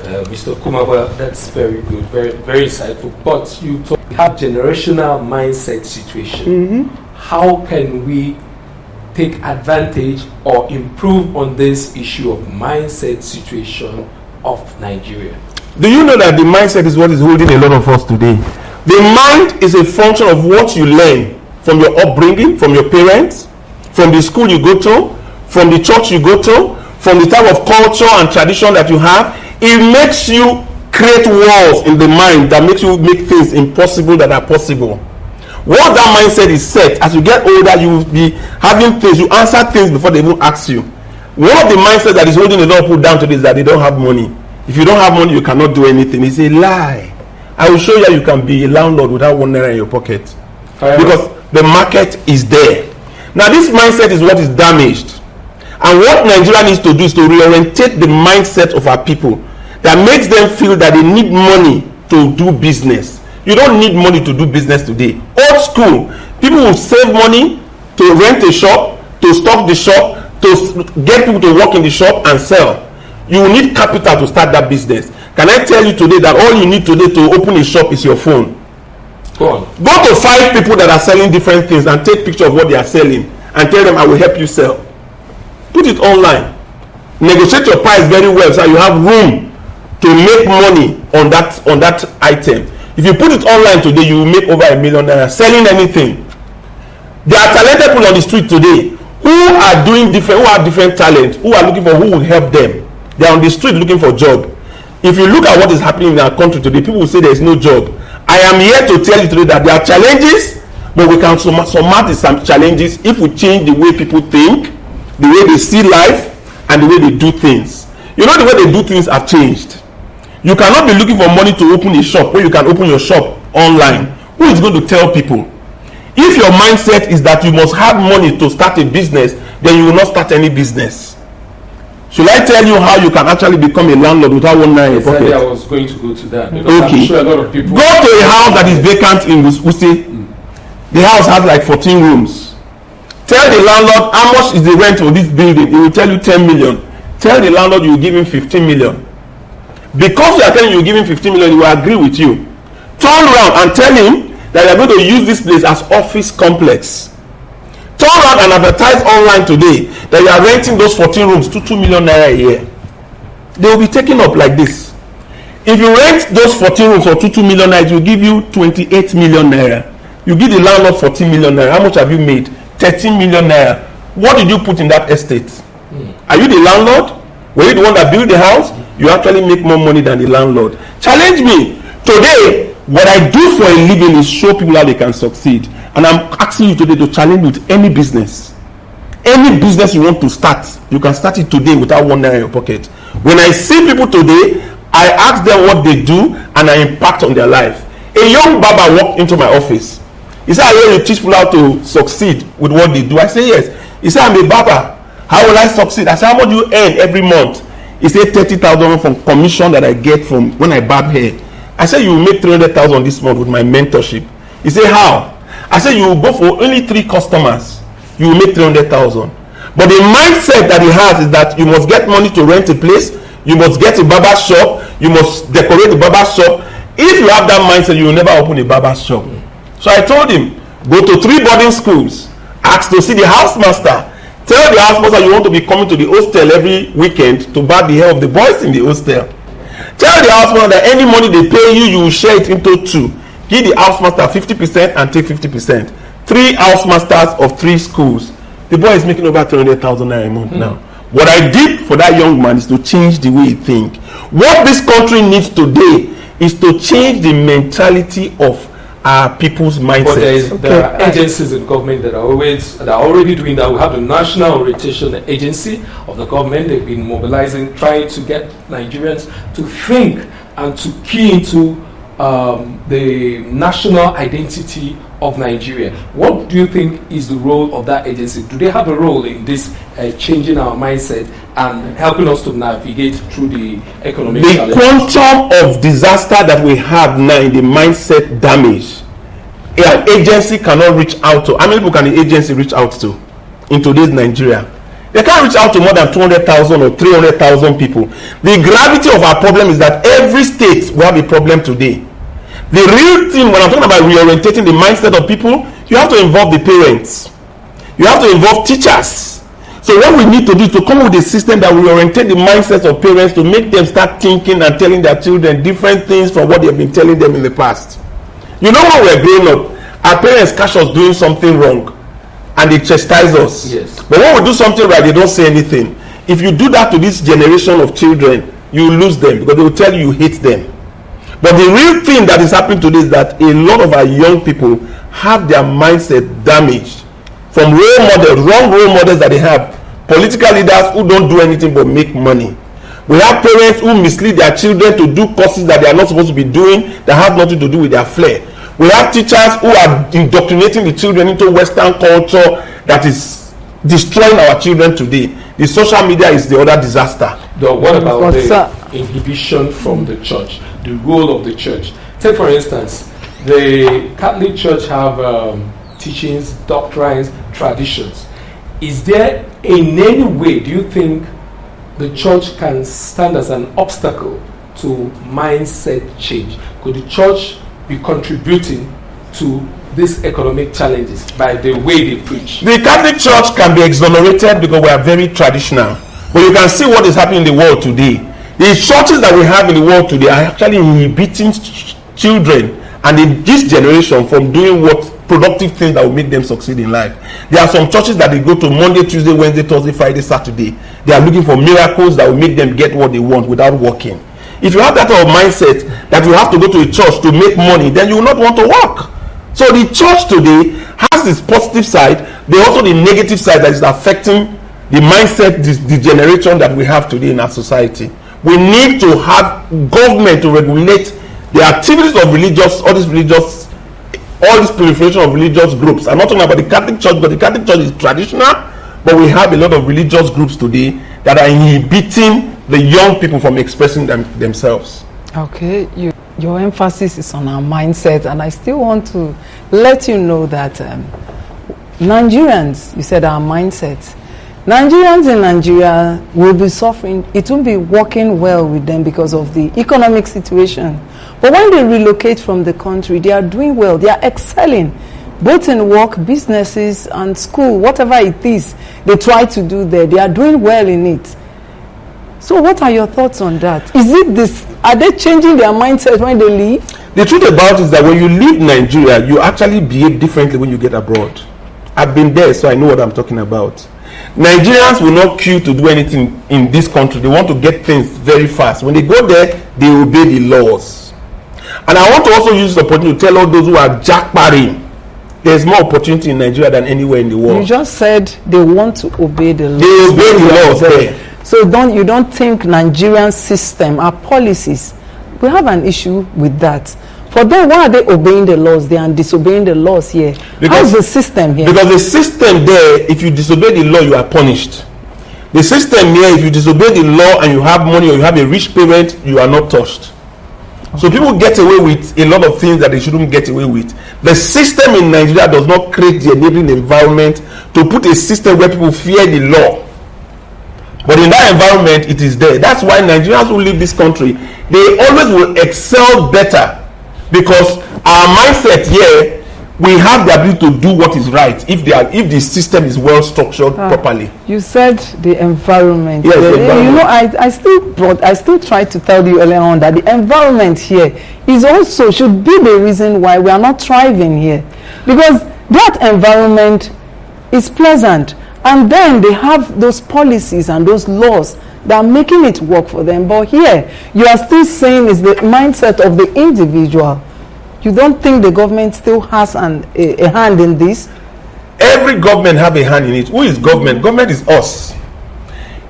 Mr. Kumaba, that's very good, very, very insightful. But you have generational mindset situation. How can we take advantage or improve on this issue of mindset situation of Nigeria? Do you know that the mindset is what is holding a lot of us today? The mind is a function of what you learn from your upbringing, from your parents, from the school you go to, from the church you go to, from the type of culture and tradition that you have. It makes you create walls in the mind that makes you make things impossible that are possible. Once that mindset is set, as you get older, you will be having things, you answer things before they even ask you. One of the mindsets that is holding a lot of people down today is that they don't have money. If you don't have money, you cannot do anything. It's a lie. I will show you how you can be a landlord without 1 naira in your pocket. Because the market is there. Now this mindset is what is damaged. And what Nigeria needs to do is to reorientate the mindset of our people that makes them feel that they need money to do business. You don't need money to do business today. Old school, people will save money to rent a shop, to stock the shop, to get people to work in the shop and sell. You will need capital to start that business. Can I tell you today that all you need today to open a shop is your phone? Go to 5 people that are selling different things and take picture of what they are selling and tell them, I will help you sell. Put it online. Negotiate your price very well so you have room to make money on that item. If you put it online today, you will make over $1 million selling anything. There are talented people on the street today who are doing different, who have different talent, who are looking for who will help them. They are on the street looking for a job. If you look at what is happening in our country today, people will say there is no job. I am here to tell you today that there are challenges, but we can surmount some challenges if we change the way people think, the way they see life, and the way they do things. You know, the way they do things have changed. You cannot be looking for money to open a shop when you can open your shop online. Who is going to tell people? If your mindset is that you must have money to start a business, then you will not start any business. Should I tell you how you can actually become a landlord without 1 naira in your pocket? I was going to go to that. Okay. I'm sure a lot of people go to a house that is vacant in Wuse. The house has like 14 rooms. Tell the landlord how much is the rent of this building. He will tell you 10 million. Tell the landlord you will give him 15 million. Because you are telling you give him 15 million, he will agree with you. Turn around and tell him that you are going to use this place as office complex. Turn around and advertise online today that you are renting those 14 rooms to 2 million naira a year. They will be taken up like this. If you rent those 14 rooms for 2 million naira, it will give you 28 million naira. You give the landlord 14 million naira. How much have you made? 13 million naira. What did you put in that estate? Are you the landlord? Were you the one that built the house? You actually make more money than the landlord. Challenge me. Today, what I do for a living is show people how they can succeed. And I'm asking you today to challenge with any business. Any business you want to start, you can start it today without 1 naira in your pocket. When I see people today, I ask them what they do and I impact on their life. A young barber walked into my office. He said, I hear you teach people how to succeed with what they do. I say, yes. He said, I'm a barber. How will I succeed? I said, how much do you earn every month? He said, 30,000 from commission that I get from when I barb hair. I said, you will make 300,000 this month with my mentorship. He said, how? I said, you will go for only 3 customers. You will make 300,000. But the mindset that he has is that you must get money to rent a place. You must get a barber shop. You must decorate the barber shop. If you have that mindset, you will never open a barber shop. So I told him, go to 3 boarding schools. Ask to see the housemaster. Tell the housemaster you want to be coming to the hostel every weekend to barb the hair of the boys in the hostel. Tell the housemaster that any money they pay you, you will share it into 2. Give the housemaster 50% and take 50%. 3 housemasters of 3 schools. The boy is making over 300,000 naira a month now. What I did for that young man is to change the way he think. What this country needs today is to change the mentality of our people's mindset. But there are agencies in government that are already doing that. We have the National Orientation Agency of the government. They've been mobilizing, trying to get Nigerians to think and to key into the national identity of Nigeria. What do you think is the role of that agency? Do they have a role in this changing our mindset and helping us to navigate through the economic challenges? The quantum of disaster that we have now in the mindset damage, an agency cannot reach out to. How many people can the agency reach out to in today's Nigeria? They can't reach out to more than 200,000 or 300,000 people. The gravity of our problem is that every state will have a problem today. The real thing, when I'm talking about reorientating the mindset of people, you have to involve the parents. You have to involve teachers. So what we need to do is to come up with a system that will orientate the mindsets of parents to make them start thinking and telling their children different things from what they've been telling them in the past. You know, when we're growing up, our parents catch us doing something wrong and they chastise us. Yes. But when we do something right, they don't say anything. If you do that to this generation of children, you lose them because they will tell you hate them. But the real thing that is happening today is that a lot of our young people have their mindset damaged from role models, wrong role models that they have. Political leaders who don't do anything but make money. We have parents who mislead their children to do courses that they are not supposed to be doing, that have nothing to do with their flair. We have teachers who are indoctrinating the children into Western culture that is destroying our children today. The social media is the other disaster. What about the inhibition from the church, the role of the church? Take for instance, the Catholic Church have teachings, doctrines, traditions. Is there in any way, do you think, the church can stand as an obstacle to mindset change? Could the church be contributing to these economic challenges by the way they preach? The Catholic Church can be exonerated because we are very traditional. But you can see what is happening in the world today. The churches that we have in the world today are actually inhibiting children and this generation from doing what productive things that will make them succeed in life. There are some churches that they go to Monday, Tuesday, Wednesday, Thursday, Friday, Saturday. They are looking for miracles that will make them get what they want without working. If you have that type of mindset that you have to go to a church to make money, then you will not want to work. So the church today has this positive side, there also the negative side that is affecting the mindset, the generation that we have today in our society. We need to have government to regulate the activities of all this proliferation of religious groups. I'm not talking about the Catholic Church, but the Catholic Church is traditional, but we have a lot of religious groups today that are inhibiting the young people from expressing themselves. Okay, your emphasis is on our mindset, and I still want to let you know that Nigerians, you said our mindset, Nigerians in Nigeria will be suffering. It won't be working well with them because of the economic situation. But when they relocate from the country, they are doing well. They are excelling, both in work, businesses, and school, whatever it is they try to do there. They are doing well in it. So what are your thoughts on that? Is it this? Are they changing their mindset when they leave? The truth about it is that when you leave Nigeria, you actually behave differently when you get abroad. I've been there, so I know what I'm talking about. Nigerians will not queue to do anything in this country. They want to get things very fast. When they go there, they obey the laws. And I want to also use this opportunity to tell all those who are jackparring, there's more opportunity in Nigeria than anywhere in the world. You just said they want to obey the laws. They obey the laws there. So you don't think Nigerian system, our policies, we have an issue with that. For them, why are they obeying the laws there and disobeying the laws here? How's the system here? Because the system there, if you disobey the law, you are punished. The system here, if you disobey the law and you have money or you have a rich parent, you are not touched. Okay. So people get away with a lot of things that they shouldn't get away with. The system in Nigeria does not create the enabling environment to put a system where people fear the law. But in that environment, it is there. That's why Nigerians who leave this country, they always will excel better. Because our mindset here, we have the ability to do what is right if the system is well structured properly. You said the environment. Yes, the environment. You know, I still try to tell you earlier on that the environment here is also should be the reason why we are not thriving here, because that environment is pleasant, and then they have those policies and those laws that are making it work for them. But here, you are still saying it's the mindset of the individual. You don't think the government still has a hand in this? Every government have a hand in it. Who is government? Government is us.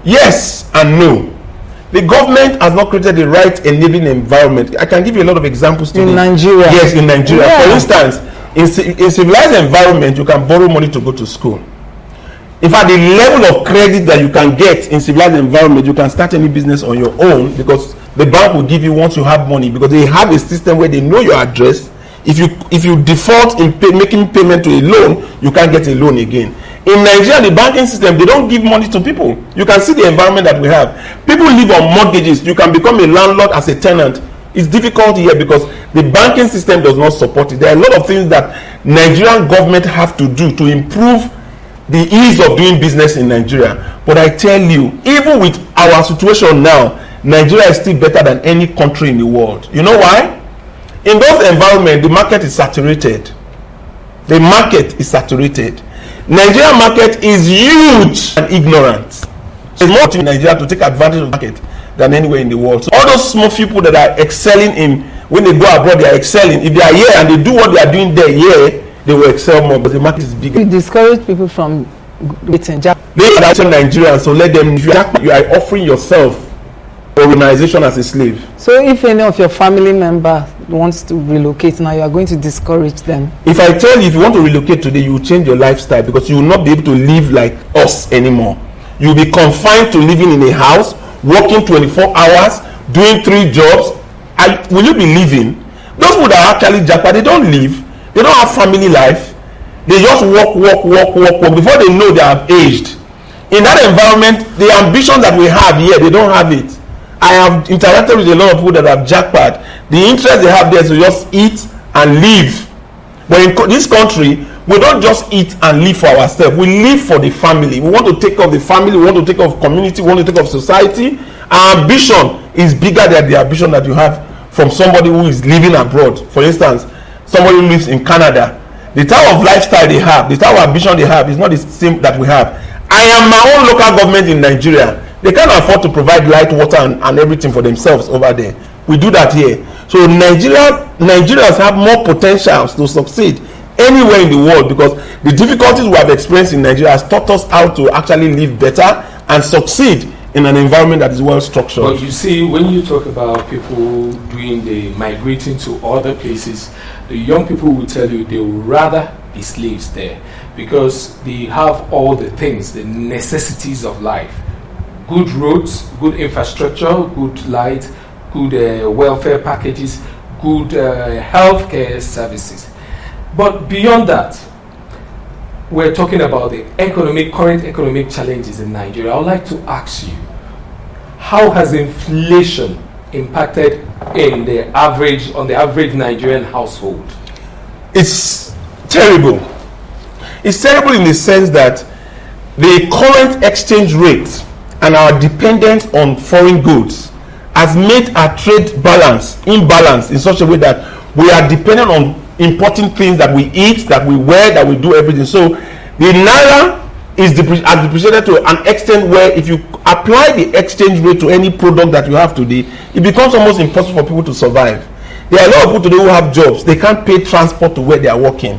Yes and no. The government has not created the right enabling environment. I can give you a lot of examples today. In Nigeria? Yes, in Nigeria. Yeah. For instance, in civilized environment, you can borrow money to go to school. In fact, the level of credit that you can get in civilized environment, you can start any business on your own because the bank will give you once you have money, because they have a system where they know your address, If you default in making payment to a loan, you can't get a loan again. In Nigeria, the banking system, they don't give money to people. You can see the environment that we have. People live on mortgages. You can become a landlord as a tenant. It's difficult here because the banking system does not support it. There are a lot of things that Nigerian government have to do to improve the ease of doing business in Nigeria. But I tell you, even with our situation now, Nigeria is still better than any country in the world. You know why? In those environments, the market is saturated. The market is saturated. Nigerian market is huge and ignorant. There's more to Nigeria to take advantage of the market than anywhere in the world. So all those small people that are excelling in, when they go abroad, they are excelling. If they are here and they do what they are doing there, here, they will excel more, but the market is bigger. We discourage people from getting job. They are actually Nigerians, so let them, if you are offering yourself organization as a slave. So if any of your family member wants to relocate now, you are going to discourage them. If I tell you, if you want to relocate today, you will change your lifestyle because you will not be able to live like us anymore. You will be confined to living in a house, working 24 hours, doing 3 jobs. Will you be living? Those people that are actually jackpot, they don't live. They don't have family life. They just work. Before they know, they have aged. In that environment, the ambition that we have here, they don't have it. I have interacted with a lot of people that have jackpot. The interest they have there is to just eat and live. But in this country, we don't just eat and live for ourselves. We live for the family. We want to take care of the family. We want to take care of community. We want to take care of society. Our ambition is bigger than the ambition that you have from somebody who is living abroad. For instance, somebody who lives in Canada. The type of lifestyle they have, the type of ambition they have is not the same that we have. I am my own local government in Nigeria. They can't afford to provide light, water, and everything for themselves over there. We do that here. So Nigerians have more potentials to succeed anywhere in the world because the difficulties we have experienced in Nigeria has taught us how to actually live better and succeed in an environment that is well structured. But you see, when you talk about people doing the migrating to other places, the young people will tell you they would rather be slaves there because they have all the things, the necessities of life. Good roads, good infrastructure, good light, good welfare packages, good healthcare services. But beyond that, we're talking about the current economic challenges in Nigeria. I would like to ask you, how has inflation impacted on the average Nigerian household? It's terrible. It's terrible in the sense that the current exchange rate and our dependence on foreign goods has made our trade imbalance in such a way that we are dependent on importing things that we eat, that we wear, that we do everything. So the naira is depreciated to an extent where if you apply the exchange rate to any product that you have today, it becomes almost impossible for people to survive. There are a lot of people today who have jobs. They can't pay transport to where they are working.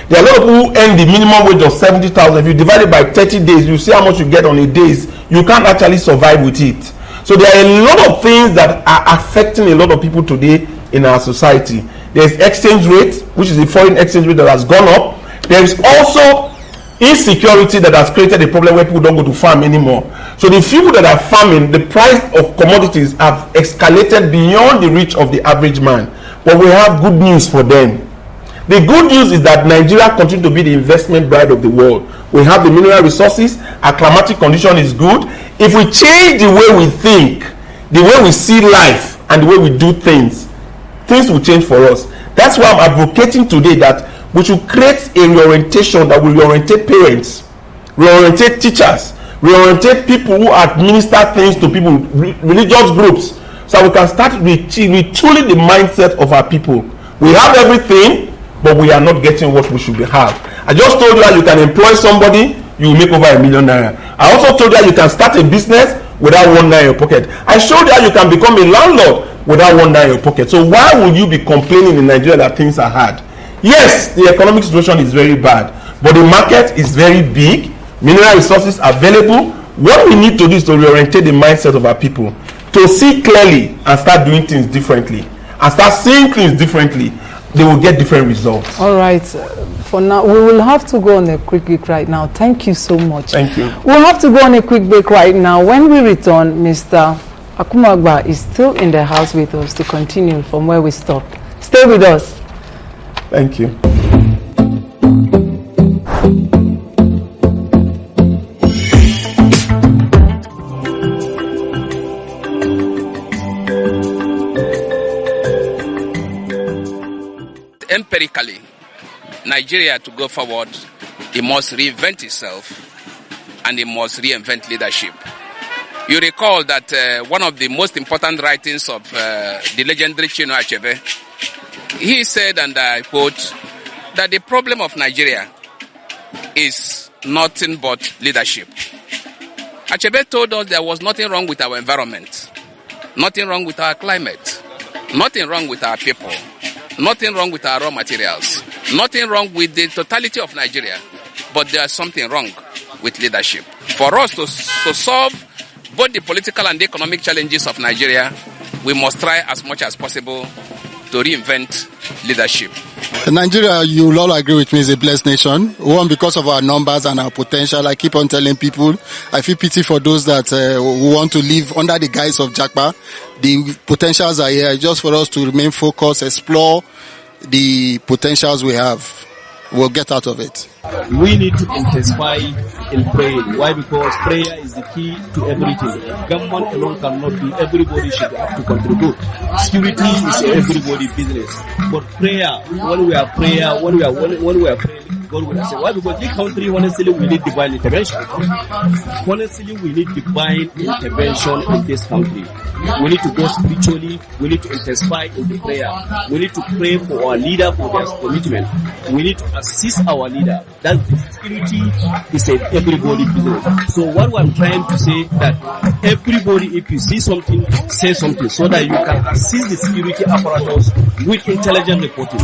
There are a lot of people who earn the minimum wage of 70,000. If you divide it by 30 days, you see how much you get on a days. You can't actually survive with it. So there are a lot of things that are affecting a lot of people today in our society. There's exchange rate, which is the foreign exchange rate that has gone up. There is also insecurity that has created a problem where people don't go to farm anymore. So the people that are farming, the price of commodities have escalated beyond the reach of the average man. But we have good news for them. The good news is that Nigeria continues to be the investment bride of the world. We have the mineral resources, our climatic condition is good. If we change the way we think, the way we see life, and the way we do things, things will change for us. That's why I'm advocating today that we should create a reorientation that will reorientate parents, reorientate teachers, reorientate people who administer things to people, religious groups, so we can start retooling the mindset of our people. We have everything, but we are not getting what we should have. I just told you that you can employ somebody, you will make over ₦1 million. I also told you that you can start a business without ₦1 in your pocket. I showed you how you can become a landlord without ₦1 in your pocket. So why will you be complaining in Nigeria that things are hard? Yes, the economic situation is very bad, but the market is very big. Mineral resources are available. What we need to do is to reorientate the mindset of our people to see clearly and start doing things differently and start seeing things differently. They will get different results. All right. For now, we will have to go on a quick break right now. Thank you so much. Thank you. We'll have to go on a quick break right now. When we return, Mr. Akume Agba is still in the house with us to continue from where we stopped. Stay with us. Thank you. Empirically, Nigeria to go forward, it must reinvent itself and it must reinvent leadership. You recall that one of the most important writings of the legendary Chinua Achebe, he said, and I quote, that the problem of Nigeria is nothing but leadership. Achebe told us there was nothing wrong with our environment, nothing wrong with our climate, nothing wrong with our people, nothing wrong with our raw materials, nothing wrong with the totality of Nigeria, but there's something wrong with leadership. For us to solve both the political and the economic challenges of Nigeria, we must try as much as possible to reinvent leadership. Nigeria, you will all agree with me, is a blessed nation. One, because of our numbers and our potential. I keep on telling people, I feel pity for those that who want to live under the guise of Japa. The potentials are here, just for us to remain focused, explore the potentials we have. We'll get out of it. We need to intensify in praying. Why? Because prayer is the key to everything. Government alone cannot do. Everybody should have to contribute. Security is everybody's business. But prayer, when we are praying, God will say, why? Because this country, honestly, we need divine intervention. Honestly, we need divine intervention in this country. We need to go spiritually. We need to intensify in the prayer. We need to pray for our leader for their commitment. We need to assist our leader. That security is everybody's business. So what I'm trying to say that everybody, if you see something, say something so that you can assist the security apparatus with intelligent reporting.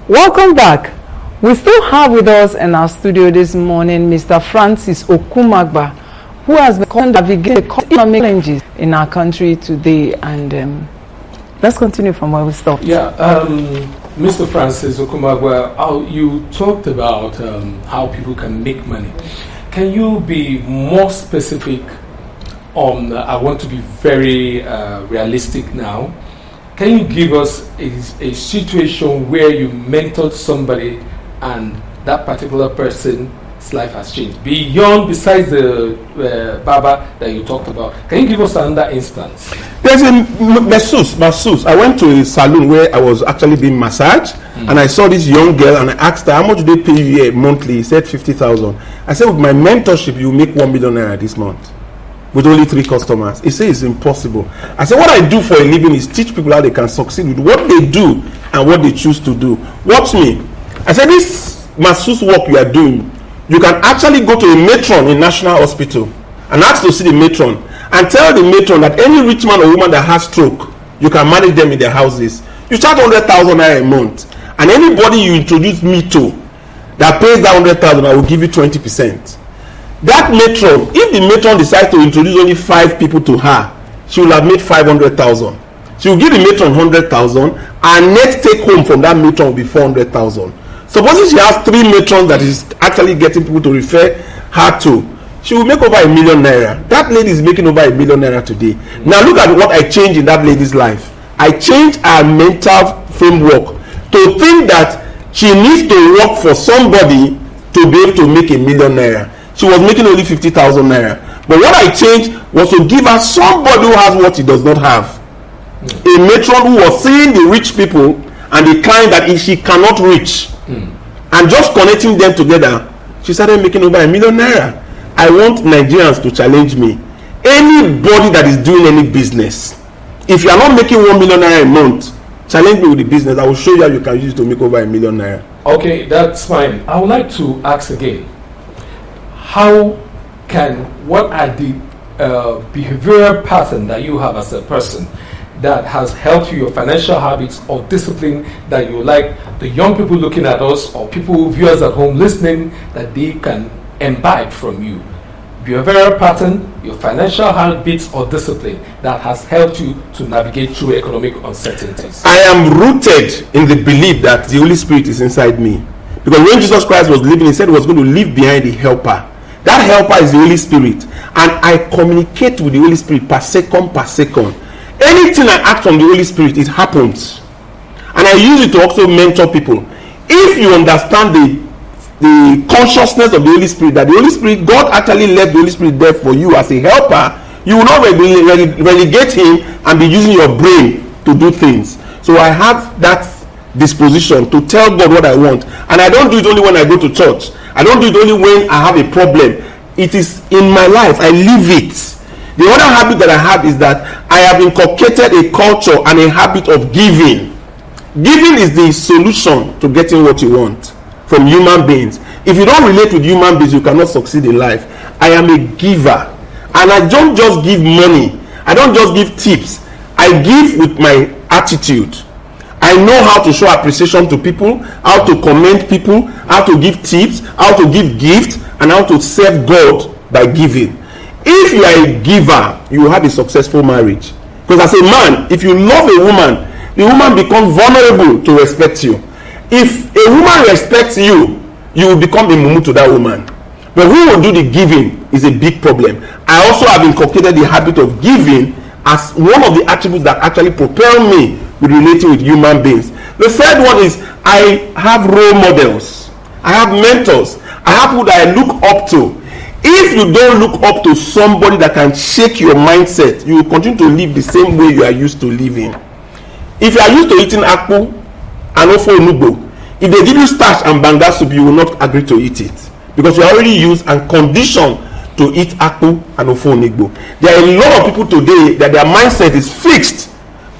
Welcome back. We still have with us in our studio this morning Mr. Francis Okumagba, who has been navigating the economic challenges in our country today. And let's continue from where we stopped. Yeah, Mr. Francis Okumagba, you talked about how people can make money. Can you be more specific on, I want to be very realistic now. Can you give us a situation where you mentored somebody and that particular person's life has changed? Besides the Baba that you talked about, can you give us another instance? There's a masseuse. I went to a salon where I was actually being massaged, and I saw this young girl, and I asked her, how much do they pay you here monthly? He said 50,000. I said, with my mentorship, you make 1 million naira this month. With only 3 customers. He said it's impossible. I said, what I do for a living is teach people how they can succeed with what they do and what they choose to do. Watch me. I said, this masseuse work you are doing, you can actually go to a matron in National Hospital and ask to see the matron and tell the matron that any rich man or woman that has stroke, you can manage them in their houses. You charge 100,000 naira a month, and anybody you introduce me to that pays that 100,000, I will give you 20%. That matron, if the matron decides to introduce only 5 people to her, she will have made 500,000. She will give the matron 100,000, and net take home from that matron will be 400,000. Supposing she has 3 matrons that is actually getting people to refer her to, she will make over 1 million naira. That lady is making over 1 million naira today. Now look at what I changed in that lady's life. I changed her mental framework to think that she needs to work for somebody to be able to make 1 million naira. She was making only 50,000 naira. But what I changed was to give her somebody who has what she does not have. A matron who was seeing the rich people and the kind that she cannot reach, and just connecting them together, she started making over 1 million naira. I want Nigerians to challenge me. Anybody that is doing any business, if you are not making 1 million naira a month, challenge me with the business. I will show you how you can use it to make over 1 million naira. Okay, that's fine. I would like to ask again, what are the behavioral pattern that you have as a person that has helped you, your financial habits or discipline, that you like the young people looking at us or people, viewers at home listening, that they can imbibe from you? Behavioral pattern, your financial habits or discipline that has helped you to navigate through economic uncertainties. I am rooted in the belief that the Holy Spirit is inside me. Because when Jesus Christ was living, he said he was going to leave behind the helper. That helper is the Holy Spirit. And I communicate with the Holy Spirit per second. Anything I act from the Holy Spirit, it happens. And I use it to also mentor people. If you understand the consciousness of the Holy Spirit, that the Holy Spirit, God actually left the Holy Spirit there for you as a helper, you will not relegate him and be using your brain to do things. So I have that disposition to tell God what I want. And I don't do it only when I go to church. I don't do it only when I have a problem. It is in my life. I live it. The other habit that I have is that I have inculcated a culture and a habit of giving. Giving is the solution to getting what you want from human beings. If you don't relate with human beings, you cannot succeed in life. I am a giver. And I don't just give money. I don't just give tips. I give with my attitude. I know how to show appreciation to people, how to commend people, how to give tips, how to give gifts, and how to serve God by giving. If you are a giver, you will have a successful marriage. Because as a man, if you love a woman, the woman becomes vulnerable to respect you. If a woman respects you, you will become a mumu to that woman. But who will do the giving is a big problem. I also have inculcated the habit of giving as one of the attributes that actually propel me with relating with human beings. The third one is I have role models. I have mentors. I have people that I look up to. If you don't look up to somebody that can shake your mindset, you will continue to live the same way you are used to living. If you are used to eating akpu and ofo onugbo, if they give you starch and banga soup, you will not agree to eat it. Because you are already used and conditioned to eat akpu and ofo onugbo. There are a lot of people today that their mindset is fixed,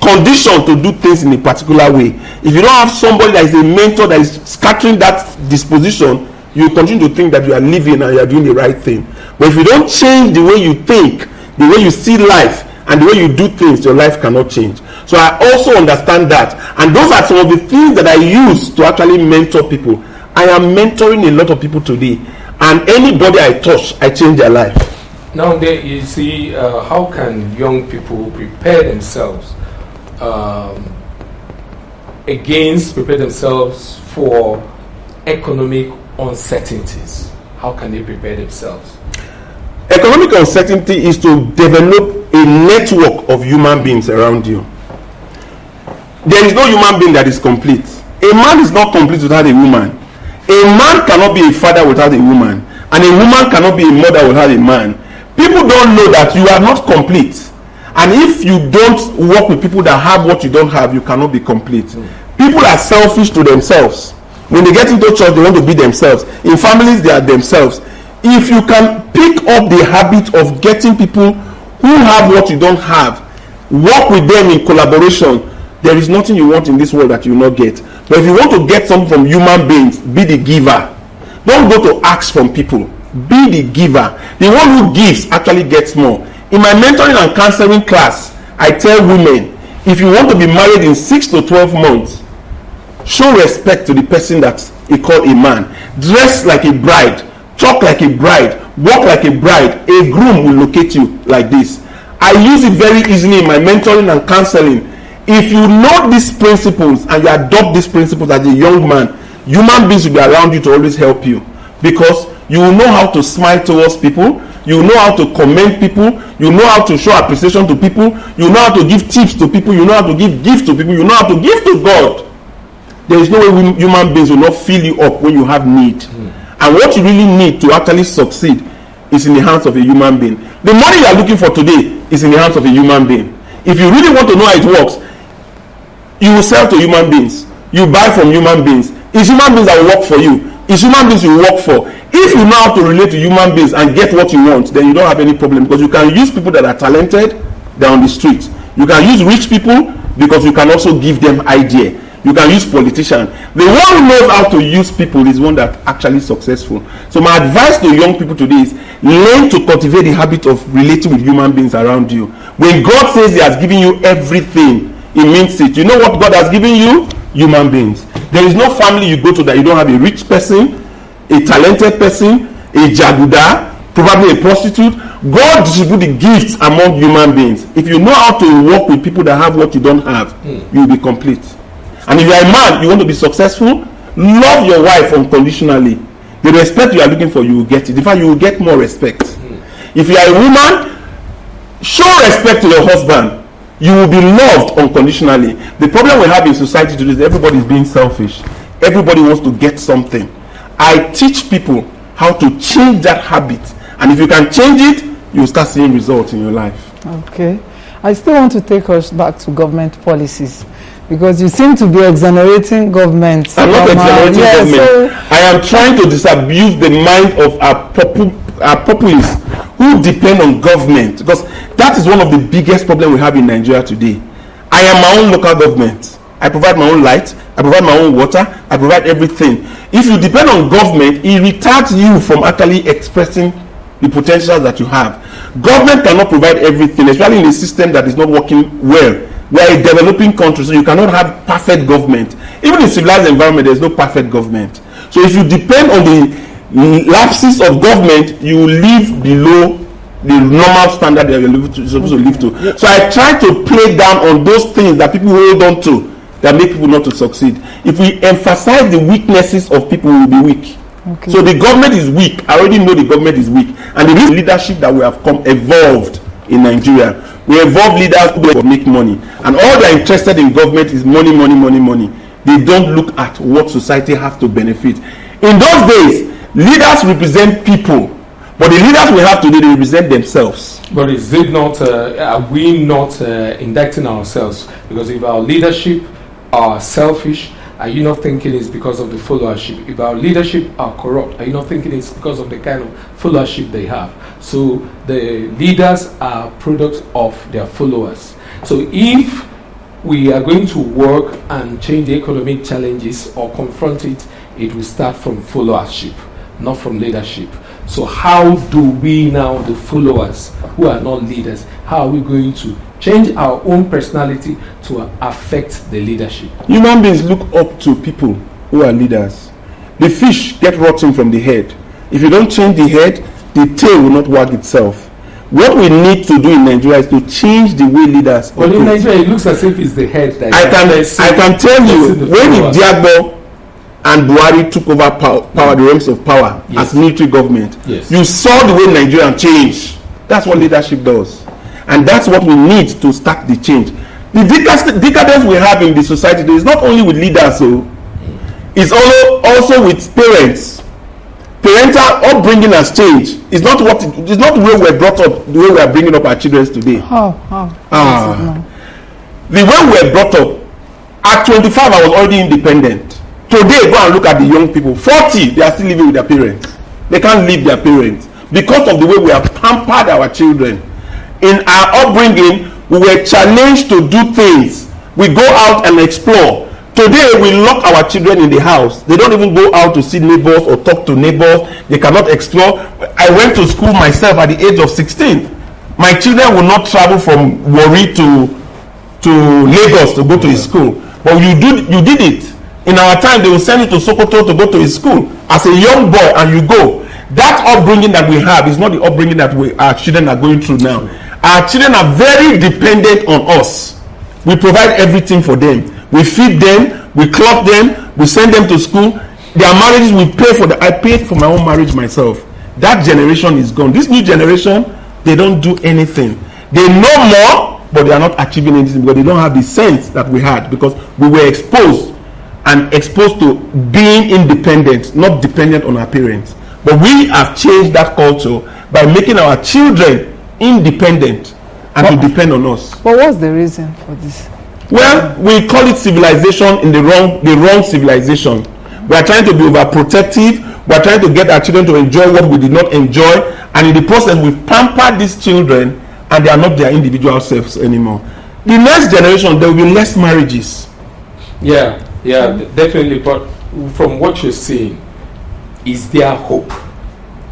conditioned to do things in a particular way. If you don't have somebody that is a mentor that is scattering that disposition, you continue to think that you are living and you are doing the right thing. But if you don't change the way you think, the way you see life, and the way you do things, your life cannot change. So I also understand that. And those are some of the things that I use to actually mentor people. I am mentoring a lot of people today. And anybody I touch, I change their life. Now there you see, how can young people prepare themselves for economic uncertainties? How can they prepare themselves? Economic uncertainty is to develop a network of human beings around you. There is no human being that is complete. A man is not complete without a woman. A man cannot be a father without a woman, and a woman cannot be a mother without a man. People don't know that you are not complete. And if you don't work with people that have what you don't have, you cannot be complete. People are selfish to themselves. When they get into church, they want to be themselves. In families, they are themselves. If you can pick up the habit of getting people who have what you don't have, work with them in collaboration, there is nothing you want in this world that you will not get. But if you want to get something from human beings, be the giver. Don't go to ask from people. Be the giver. The one who gives actually gets more. In my mentoring and counseling class, I tell women, if you want to be married in 6 to 12 months, show respect to the person that you call a man. Dress like a bride. Talk like a bride. Walk like a bride. A groom will locate you like this. I use it very easily in my mentoring and counseling. If you know these principles and you adopt these principles as a young man, human beings will be around you to always help you, because you will know how to smile towards people, you will know how to commend people, you will know how to show appreciation to people, you will know how to give tips to people, you will know how to give gifts to people, you will know how to give to God. There is no way human beings will not fill you up when you have need. And what you really need to actually succeed is in the hands of a human being. The money you are looking for today is in the hands of a human being. If you really want to know how it works, you will sell to human beings. You buy from human beings. It's human beings that will work for you. It's human beings you work for. If you know how to relate to human beings and get what you want, then you don't have any problem, because you can use people that are talented, they're on the street. You can use rich people because you can also give them idea. You can use politicians. The one who knows how to use people is one that actually successful. So my advice to young people today is learn to cultivate the habit of relating with human beings around you. When God says he has given you everything, it means it. You know what God has given you? Human beings. There is no family you go to that you don't have a rich person, a talented person, a jaguda, probably a prostitute. God distributes the gifts among human beings. If you know how to work with people that have what you don't have, you will be complete. And if you are a man, you want to be successful, love your wife unconditionally. The respect you are looking for, you will get it. In fact, you will get more respect. If you are a woman, show respect to your husband. You will be loved unconditionally. The problem we have in society today is everybody is being selfish. Everybody wants to get something. I teach people how to change that habit. And if you can change it, you will start seeing results in your life. Okay. I still want to take us back to government policies, because you seem to be exonerating government. I'm not exonerating government. So I am trying to disabuse the mind of our populists who depend on government, because that is one of the biggest problems we have in Nigeria today. I am my own local government. I provide my own light, I provide my own water, I provide everything. If you depend on government, it retards you from actually expressing the potential that you have. Government cannot provide everything, especially in a system that is not working well. We are a developing country, so you cannot have perfect government. Even in civilized environment, there is no perfect government. So if you depend on the lapses of government, you will live below the normal standard that you're supposed to live to. So I try to play down on those things that people hold on to that make people not to succeed. If we emphasize the weaknesses of people, we will be weak. Okay. So the government is weak. I already know the government is weak. And the leadership that we have evolved in Nigeria. We evolve leaders who make money. And all they are interested in government is money, money, money, money. They don't look at what society has to benefit. In those days, leaders represent people. But the leaders we have today, they represent themselves. But is it not, are we not indicting ourselves? Because if our leadership are selfish, are you not thinking it's because of the followership? If our leadership are corrupt, are you not thinking it's because of the kind of followership they have? So the leaders are products of their followers. So if we are going to work and change the economic challenges or confront it, it will start from followership, not from leadership. So how do we now, the followers who are not leaders, how are we going to change our own personality to affect the leadership? Human beings look up to people who are leaders. The fish get rotten from the head. If you don't change the head, the tail will not wag itself. What we need to do in Nigeria is to change the way leaders operate. Well, in Nigeria, it looks as if it's the head that I can tell you, when the Diagbo and Buhari took over power, the realms of power, yes, as military government, yes, you saw the way Nigeria changed. That's what leadership does. And that's what we need to start the change. The decadence we have in the society is not only with leaders, so it's also with parents. Parental upbringing has changed. It's not the way we're brought up, the way we are bringing up our children today. The way we were brought up, at 25 I was already independent. Today, go and look at the young people. 40, they are still living with their parents. They can't leave their parents because of the way we have pampered our children. In our upbringing, we were challenged to do things. We go out and explore. Today, we lock our children in the house. They don't even go out to see neighbors or talk to neighbors. They cannot explore. I went to school myself at the age of 16. My children will not travel from Warri to Lagos to go to his school. But you did it. In our time, they will send you to Sokoto to go to his school as a young boy, and you go. That upbringing that we have is not the upbringing that our children are going through now. Our children are very dependent on us. We provide everything for them. We feed them, we clothe them, we send them to school. Their marriages, we pay for them. I paid for my own marriage myself. That generation is gone. This new generation, they don't do anything. They know more, but they are not achieving anything because they don't have the sense that we had, because we were exposed to being independent, not dependent on our parents. But we have changed that culture by making our children independent and to depend on us. But what's the reason for this? Well, we call it civilization in the wrong civilization. We are trying to be overprotective. We are trying to get our children to enjoy what we did not enjoy, and in the process, we pamper these children, and they are not their individual selves anymore. The next generation, there will be less marriages. Yeah, definitely. But from what you're saying, is there hope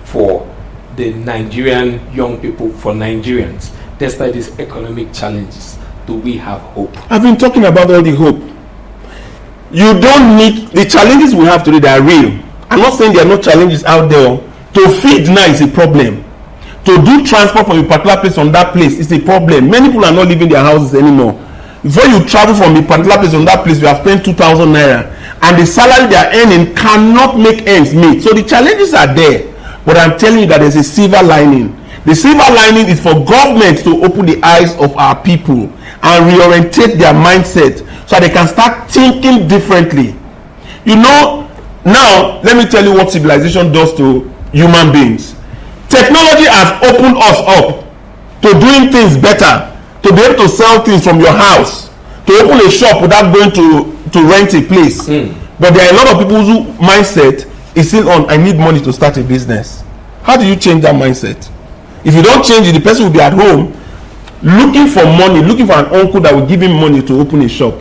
for the Nigerian young people, for Nigerians, despite these economic challenges? Do we have hope? I've been talking about all the hope. You don't need the challenges we have today. They are real. I'm not saying there are no challenges out there. To feed now is a problem. To do transport from a particular place from that place is a problem. Many people are not leaving their houses anymore. Before you travel from a particular place from that place, you have spent 2,000 naira, and the salary they are earning cannot make ends meet. So the challenges are there, but I'm telling you that there's a silver lining. The silver lining is for government to open the eyes of our people and reorientate their mindset so they can start thinking differently. You know, now let me tell you what civilization does to human beings. Technology has opened us up to doing things better, to be able to sell things from your house, to open a shop without going to rent a place. But there are a lot of people whose mindset is still on, I need money to start a business. How do you change that mindset? If you don't change it, the person will be at home looking for money, looking for an uncle that will give him money to open a shop.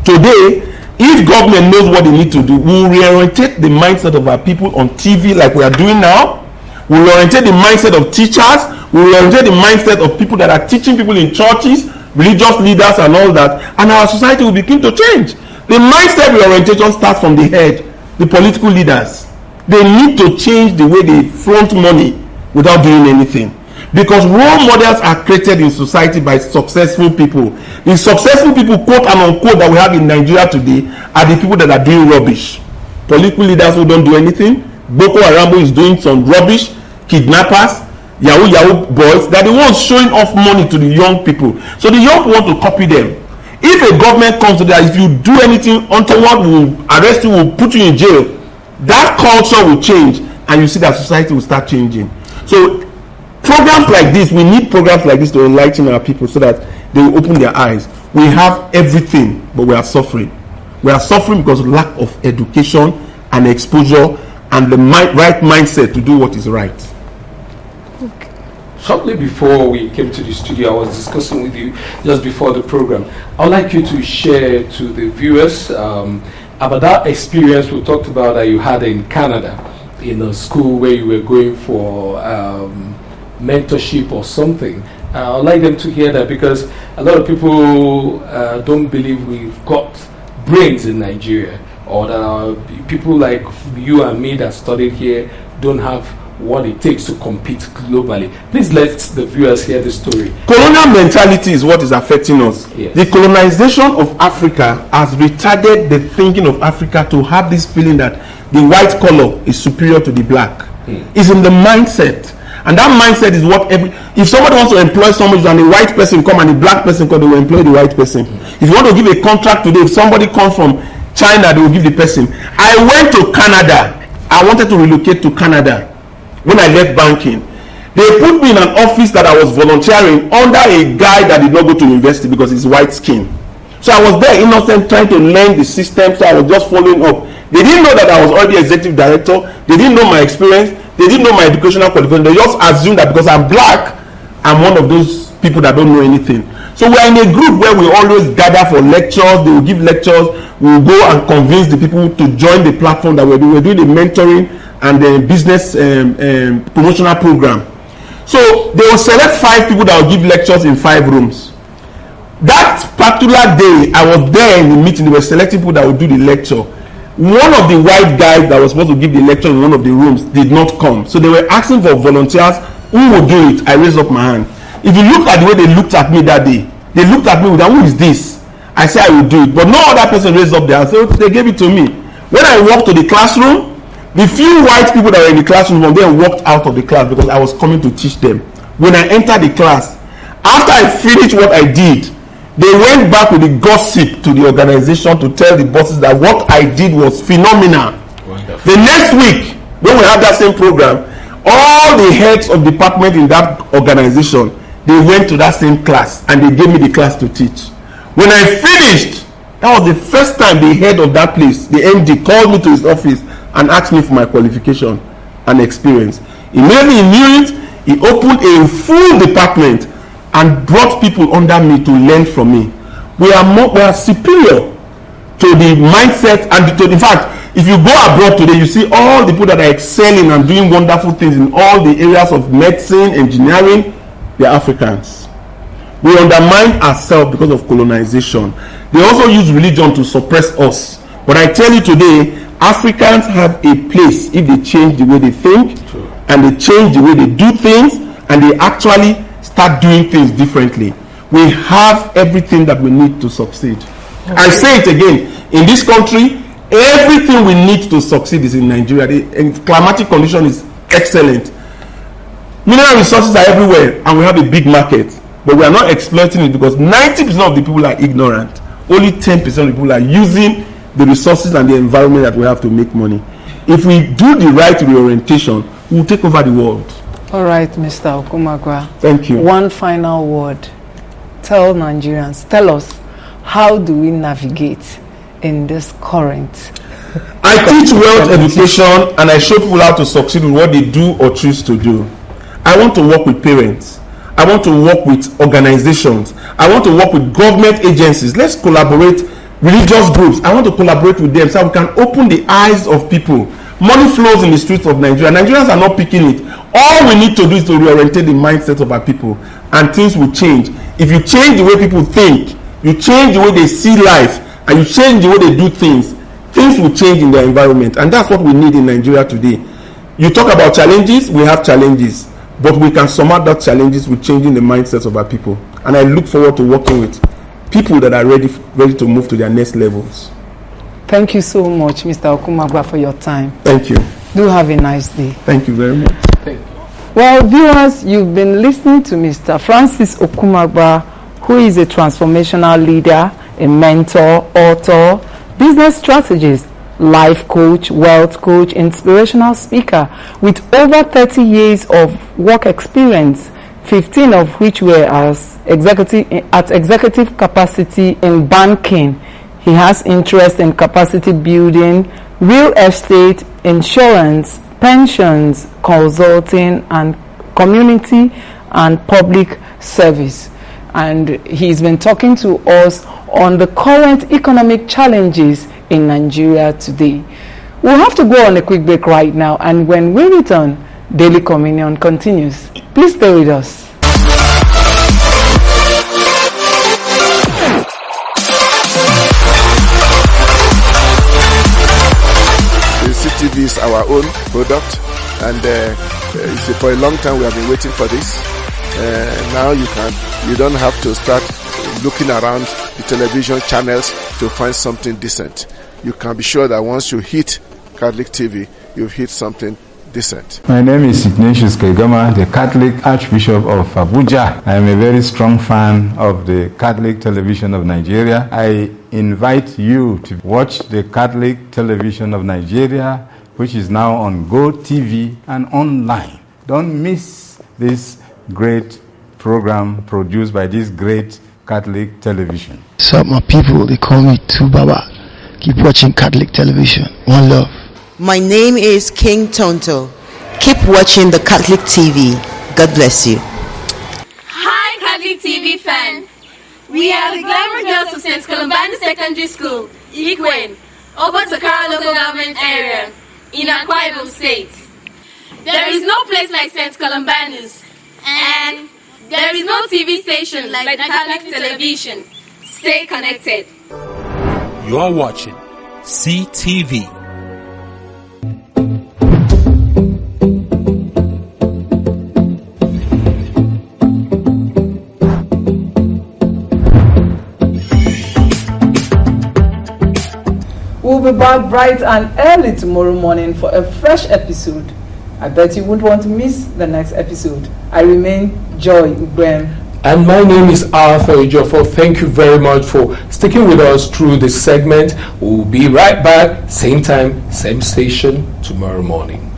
Today, if government knows what they need to do, we will reorientate the mindset of our people on TV like we are doing now. We will orientate the mindset of teachers. We will orientate the mindset of people that are teaching people in churches, religious leaders and all that, and our society will begin to change. The mindset reorientation starts from the head, the political leaders. They need to change the way they front money without doing anything. Because role models are created in society by successful people. The successful people, quote and unquote, that we have in Nigeria today are the people that are doing rubbish. Political leaders who don't do anything. Boko Haram is doing some rubbish. Kidnappers, Yahoo boys, they're the ones showing off money to the young people. So the young people want to copy them. If a government comes to that, if you do anything untoward, will arrest you, will put you in jail. That culture will change, and you see that society will start changing. So programs like this, we need programs like this to enlighten our people so that they will open their eyes. We have everything, but we are suffering. We are suffering because of lack of education and exposure and the right mindset to do what is right. Okay. Shortly before we came to the studio, I was discussing with you just before the program. I'd like you to share to the viewers about that experience we talked about that you had in Canada, in a school where you were going for mentorship or something. I'd like them to hear that, because a lot of people don't believe we've got brains in Nigeria, or that people like you and me that studied here don't have what it takes to compete globally. Please let the viewers hear the story. Colonial mentality is what is affecting us. Yes. The colonization of Africa has retarded the thinking of Africa to have this feeling that the white color is superior to the black. It's in the mindset. And that mindset is what if somebody wants to employ somebody and the white person come and the black person come, they will employ the white person. If you want to give a contract today, if somebody comes from China, they will give the person. I went to Canada. I wanted to relocate to Canada when I left banking. They put me in an office that I was volunteering under a guy that did not go to university because he's white skin. So I was there innocent, trying to learn the system, so I was just following up. They didn't know that I was already executive director. They didn't know my experience. They didn't know my educational qualification. They just assumed that because I'm black, I'm one of those people that don't know anything. So we are in a group where we always gather for lectures. They will give lectures. We will go and convince the people to join the platform that we're doing. We're doing the mentoring and the business promotional program. So they will select 5 people that will give lectures in 5 rooms. That particular day, I was there in the meeting. They were selecting people that would do the lecture. One of the white guys that was supposed to give the lecture in one of the rooms did not come. So they were asking for volunteers. Who would do it? I raised up my hand. If you look at the way they looked at me that day, they looked at me with, who is this? I said I will do it. But no other person raised up their hand. So they gave it to me. When I walked to the classroom, the few white people that were in the classroom then walked out of the class because I was coming to teach them. When I entered the class, after I finished what I did, they went back with the gossip to the organization to tell the bosses that what I did was phenomenal. Wonderful. The next week, when we had that same program, all the heads of department in that organization, they went to that same class and they gave me the class to teach. When I finished, that was the first time the head of that place, the MD, called me to his office and asked me for my qualification and experience. Immediately he knew it, he opened a full department and brought people under me to learn from me. We are superior to the mindset and in fact, if you go abroad today, you see all the people that are excelling and doing wonderful things in all the areas of medicine, engineering, they are Africans. We undermine ourselves because of colonization. They also use religion to suppress us. But I tell you today, Africans have a place if they change the way they think, and they change the way they do things, and they actually start doing things differently. We have everything that we need to succeed. Okay. I say it again, in this country, everything we need to succeed is in Nigeria. The climatic condition is excellent. Mineral resources are everywhere, and we have a big market, but we are not exploiting it because 90% of the people are ignorant. Only 10% of the people are using the resources and the environment that we have to make money. If we do the right reorientation, we will take over the world. All right, Mr. Okumagwa. Thank you. One final word. Tell Nigerians, tell us, how do we navigate in this current? I teach wealth education and I show people how to succeed with what they do or choose to do. I want to work with parents. I want to work with organizations. I want to work with government agencies. Let's collaborate. Religious groups, I want to collaborate with them so we can open the eyes of people. Money flows in the streets of Nigeria. Nigerians are not picking it. All we need to do is to reorientate the mindset of our people, and things will change. If you change the way people think, you change the way they see life, and you change the way they do things, things will change in their environment. And that's what we need in Nigeria today. You talk about challenges, we have challenges, but we can surmount those challenges with changing the mindsets of our people. And I look forward to working with people that are ready to move to their next levels. Thank you so much, Mr. Okumagwa, for your time. Thank you. Do have a nice day. Thank you very much. Thank you. Well, viewers, you've been listening to Mr. Francis Okumagwa, who is a transformational leader, a mentor, author, business strategist, life coach, wealth coach, inspirational speaker with over 30 years of work experience, 15 of which were at executive capacity in banking. He has interest in capacity building, real estate, insurance, pensions, consulting, and community and public service. And he's been talking to us on the current economic challenges in Nigeria today. We'll have to go on a quick break right now, and when we return, Daily Communion continues. Please stay with us. CTV is our own product, and for a long time we have been waiting for this. Now you don't have to start looking around the television channels to find something decent. You can be sure that once you hit Catholic TV, you've hit something decent. My name is Ignatius Kaigama, the Catholic Archbishop of Abuja. I am a very strong fan of the Catholic Television of Nigeria. I invite you to watch the Catholic Television of Nigeria, which is now on GoTV and online. Don't miss this great program produced by this great Catholic television. So my people, they call me Tubaba. Keep watching Catholic television. One love. My name is King Tonto. Keep watching the Catholic TV. God bless you. Hi, Catholic Catholic TV fan. We are the Glamour Girls of St. Columbanus Secondary School, Ikwen, Obotakara local government area, in Akwa Ibom State. There is no place like St. Columbanus, and there is no TV station like the Catholic television. Stay connected. You are watching CTV. We'll be back bright and early tomorrow morning for a fresh episode. I bet you wouldn't want to miss the next episode. I remain Joy Ugbem. And my name is Arthur Ejiofor. Thank you very much for sticking with us through this segment. We'll be right back, same time, same station, tomorrow morning.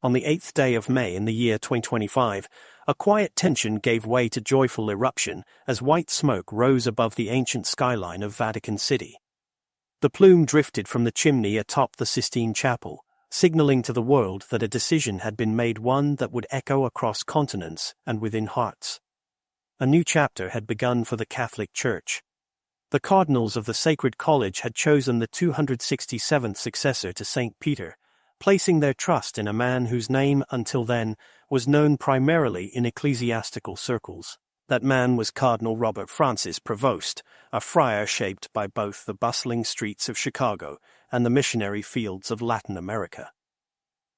On the 8th day of May in the year 2025, a quiet tension gave way to joyful eruption as white smoke rose above the ancient skyline of Vatican City. The plume drifted from the chimney atop the Sistine Chapel, signaling to the world that a decision had been made, one that would echo across continents and within hearts. A new chapter had begun for the Catholic Church. The cardinals of the Sacred College had chosen the 267th successor to St. Peter, placing their trust in a man whose name, until then, was known primarily in ecclesiastical circles. That man was Cardinal Robert Francis Prevost, a friar shaped by both the bustling streets of Chicago and the missionary fields of Latin America.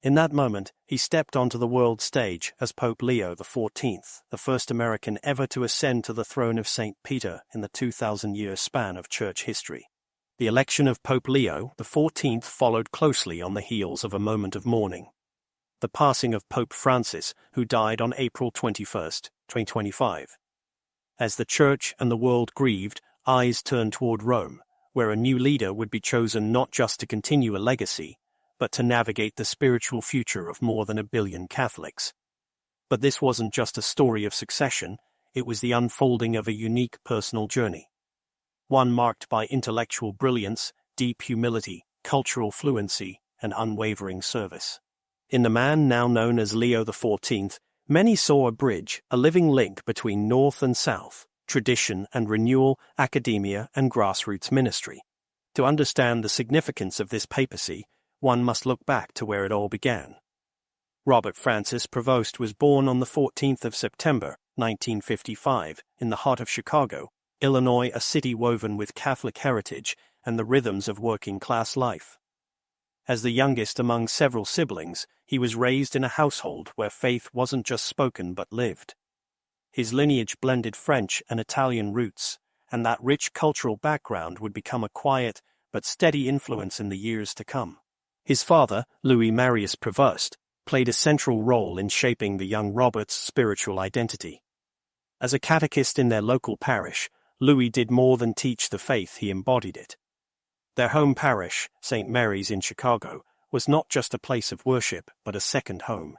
In that moment, he stepped onto the world stage as Pope Leo XIV, the first American ever to ascend to the throne of St. Peter in the 2,000-year span of church history. The election of Pope Leo XIV followed closely on the heels of a moment of mourning. The passing of Pope Francis, who died on April 21, 2025. As the Church and the world grieved, eyes turned toward Rome, where a new leader would be chosen not just to continue a legacy, but to navigate the spiritual future of more than 1 billion Catholics. But this wasn't just a story of succession, it was the unfolding of a unique personal journey. One marked by intellectual brilliance, deep humility, cultural fluency, and unwavering service. In the man now known as Leo XIV, many saw a bridge, a living link between North and South, tradition and renewal, academia and grassroots ministry. To understand the significance of this papacy, one must look back to where it all began. Robert Francis Prevost was born on the 14th of September, 1955, in the heart of Chicago, Illinois, a city woven with Catholic heritage and the rhythms of working-class life. As the youngest among several siblings, he was raised in a household where faith wasn't just spoken but lived. His lineage blended French and Italian roots, and that rich cultural background would become a quiet but steady influence in the years to come. His father, Louis Marius Prevost, played a central role in shaping the young Robert's spiritual identity. As a catechist in their local parish, Louis did more than teach the faith, he embodied it. Their home parish, St. Mary's in Chicago, was not just a place of worship, but a second home.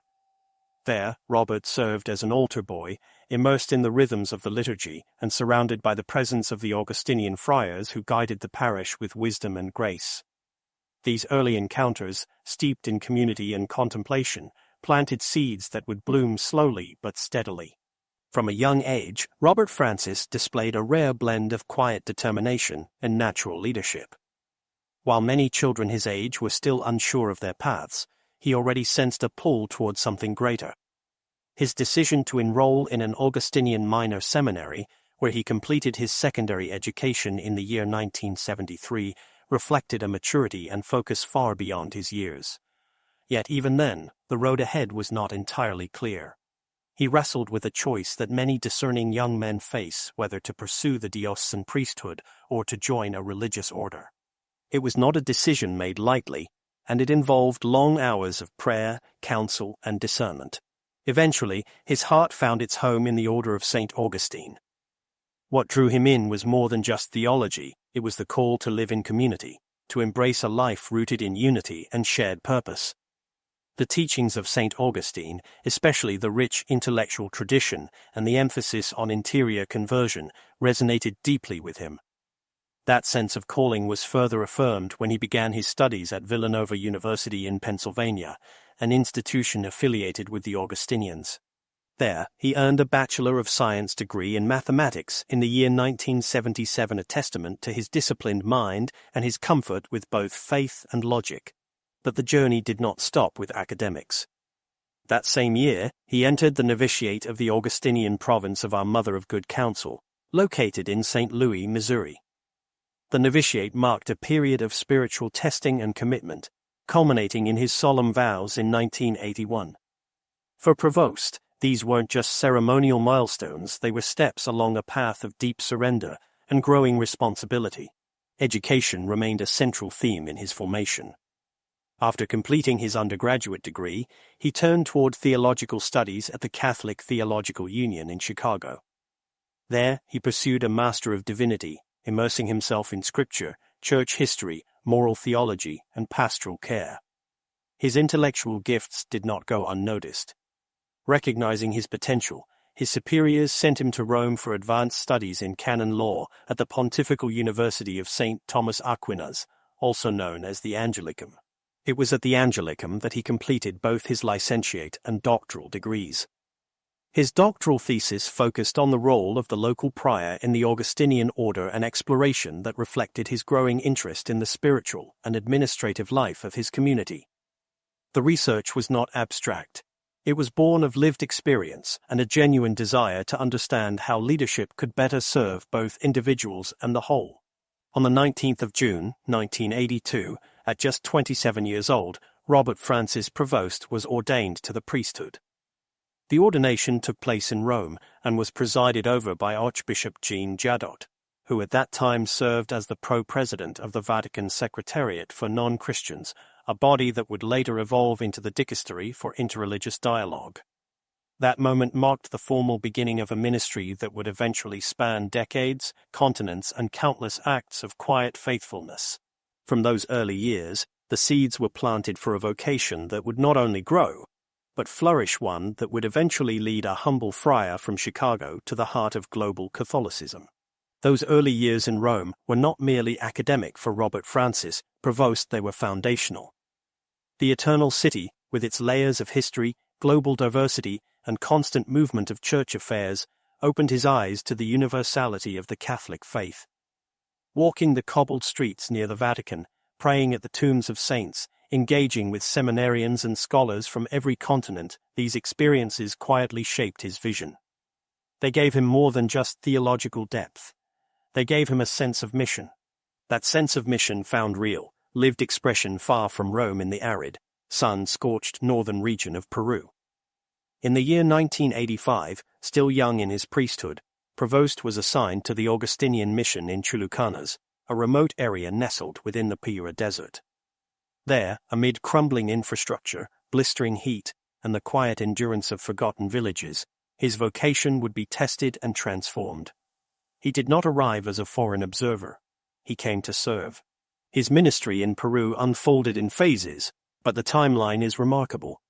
There, Robert served as an altar boy, immersed in the rhythms of the liturgy and surrounded by the presence of the Augustinian friars who guided the parish with wisdom and grace. These early encounters, steeped in community and contemplation, planted seeds that would bloom slowly but steadily. From a young age, Robert Francis displayed a rare blend of quiet determination and natural leadership. While many children his age were still unsure of their paths, he already sensed a pull toward something greater. His decision to enroll in an Augustinian minor seminary, where he completed his secondary education in the year 1973, reflected a maturity and focus far beyond his years. Yet even then, the road ahead was not entirely clear. He wrestled with a choice that many discerning young men face, whether to pursue the diocesan priesthood or to join a religious order. It was not a decision made lightly, and it involved long hours of prayer, counsel, and discernment. Eventually, his heart found its home in the Order of St. Augustine. What drew him in was more than just theology, it was the call to live in community, to embrace a life rooted in unity and shared purpose. The teachings of St. Augustine, especially the rich intellectual tradition and the emphasis on interior conversion, resonated deeply with him. That sense of calling was further affirmed when he began his studies at Villanova University in Pennsylvania, an institution affiliated with the Augustinians. There, he earned a Bachelor of Science degree in mathematics in the year 1977, a testament to his disciplined mind and his comfort with both faith and logic. But the journey did not stop with academics. That same year, he entered the novitiate of the Augustinian province of Our Mother of Good Counsel, located in St. Louis, Missouri. The novitiate marked a period of spiritual testing and commitment, culminating in his solemn vows in 1981. For Prevost, these weren't just ceremonial milestones, they were steps along a path of deep surrender and growing responsibility. Education remained a central theme in his formation. After completing his undergraduate degree, he turned toward theological studies at the Catholic Theological Union in Chicago. There, he pursued a Master of Divinity, immersing himself in scripture, church history, moral theology, and pastoral care. His intellectual gifts did not go unnoticed. Recognizing his potential, his superiors sent him to Rome for advanced studies in canon law at the Pontifical University of St. Thomas Aquinas, also known as the Angelicum. It was at the Angelicum that he completed both his licentiate and doctoral degrees. His doctoral thesis focused on the role of the local prior in the Augustinian order and exploration that reflected his growing interest in the spiritual and administrative life of his community. The research was not abstract. It was born of lived experience and a genuine desire to understand how leadership could better serve both individuals and the whole. On the 19th of June, 1982, at just 27 years old, Robert Francis Prevost was ordained to the priesthood. The ordination took place in Rome and was presided over by Archbishop Jean Jadot, who at that time served as the pro-president of the Vatican Secretariat for Non-Christians, a body that would later evolve into the Dicastery for Interreligious Dialogue. That moment marked the formal beginning of a ministry that would eventually span decades, continents, and countless acts of quiet faithfulness. From those early years, the seeds were planted for a vocation that would not only grow, but flourish, one that would eventually lead a humble friar from Chicago to the heart of global Catholicism. Those early years in Rome were not merely academic for Robert Francis Prevost, they were foundational. The Eternal City, with its layers of history, global diversity, and constant movement of church affairs, opened his eyes to the universality of the Catholic faith. Walking the cobbled streets near the Vatican, praying at the tombs of saints, engaging with seminarians and scholars from every continent, these experiences quietly shaped his vision. They gave him more than just theological depth. They gave him a sense of mission. That sense of mission found real, lived expression far from Rome in the arid, sun-scorched northern region of Peru. In the year 1985, still young in his priesthood, Prevost was assigned to the Augustinian mission in Chulucanas, a remote area nestled within the Piura Desert. There, amid crumbling infrastructure, blistering heat, and the quiet endurance of forgotten villages, his vocation would be tested and transformed. He did not arrive as a foreign observer. He came to serve. His ministry in Peru unfolded in phases, but the timeline is remarkable.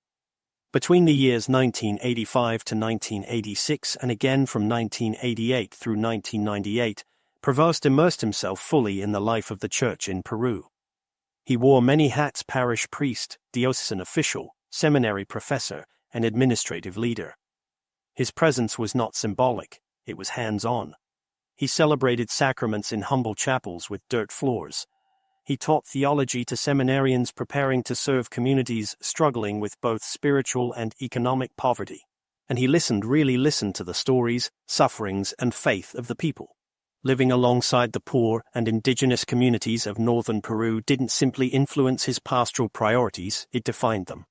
Between the years 1985 to 1986 and again from 1988 through 1998, Prevost immersed himself fully in the life of the church in Peru. He wore many hats: parish priest, diocesan official, seminary professor, and administrative leader. His presence was not symbolic, it was hands-on. He celebrated sacraments in humble chapels with dirt floors. He taught theology to seminarians preparing to serve communities struggling with both spiritual and economic poverty. And he really listened to the stories, sufferings, and faith of the people. Living alongside the poor and indigenous communities of northern Peru didn't simply influence his pastoral priorities, it defined them.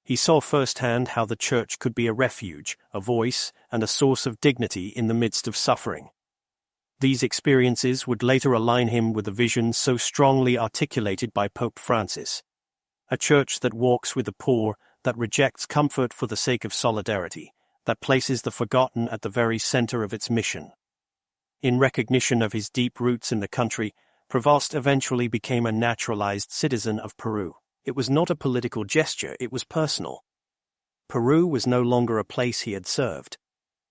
He saw firsthand how the church could be a refuge, a voice, and a source of dignity in the midst of suffering. These experiences would later align him with a vision so strongly articulated by Pope Francis. A church that walks with the poor, that rejects comfort for the sake of solidarity, that places the forgotten at the very center of its mission. In recognition of his deep roots in the country, Prevost eventually became a naturalized citizen of Peru. It was not a political gesture, it was personal. Peru was no longer a place he had served.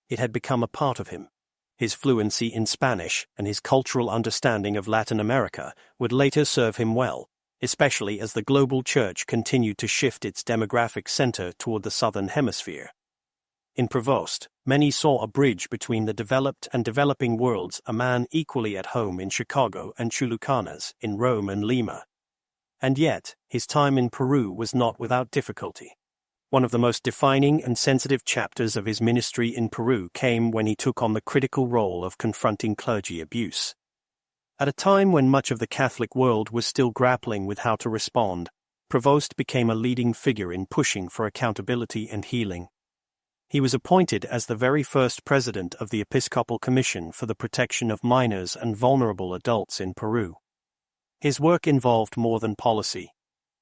It had become a part of him. His fluency in Spanish and his cultural understanding of Latin America would later serve him well, especially as the global church continued to shift its demographic center toward the southern hemisphere. In Prevost, many saw a bridge between the developed and developing worlds, a man equally at home in Chicago and Chulucanas, in Rome and Lima. And yet, his time in Peru was not without difficulty. One of the most defining and sensitive chapters of his ministry in Peru came when he took on the critical role of confronting clergy abuse. At a time when much of the Catholic world was still grappling with how to respond, Prevost became a leading figure in pushing for accountability and healing. He was appointed as the very first president of the Episcopal Commission for the Protection of Minors and Vulnerable Adults in Peru. His work involved more than policy.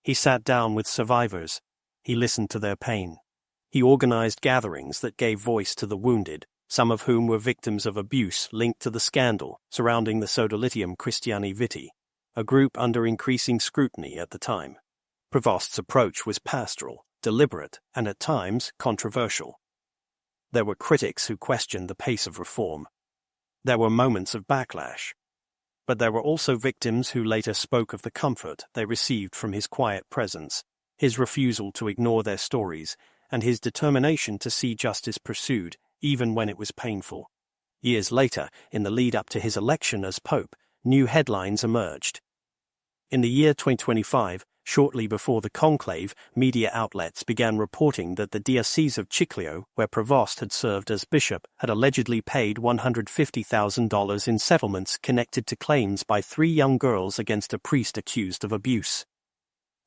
He sat down with survivors. He listened to their pain. He organized gatherings that gave voice to the wounded, some of whom were victims of abuse linked to the scandal surrounding the Sodalitium Christiani Vitae, a group under increasing scrutiny at the time. Prevost's approach was pastoral, deliberate, and at times controversial. There were critics who questioned the pace of reform. There were moments of backlash. But there were also victims who later spoke of the comfort they received from his quiet presence, his refusal to ignore their stories, and his determination to see justice pursued, even when it was painful. Years later, in the lead-up to his election as Pope, new headlines emerged. In the year 2025, shortly before the conclave, media outlets began reporting that the Diocese of Chiclayo, where Prevost had served as bishop, had allegedly paid $150,000 in settlements connected to claims by 3 young girls against a priest accused of abuse.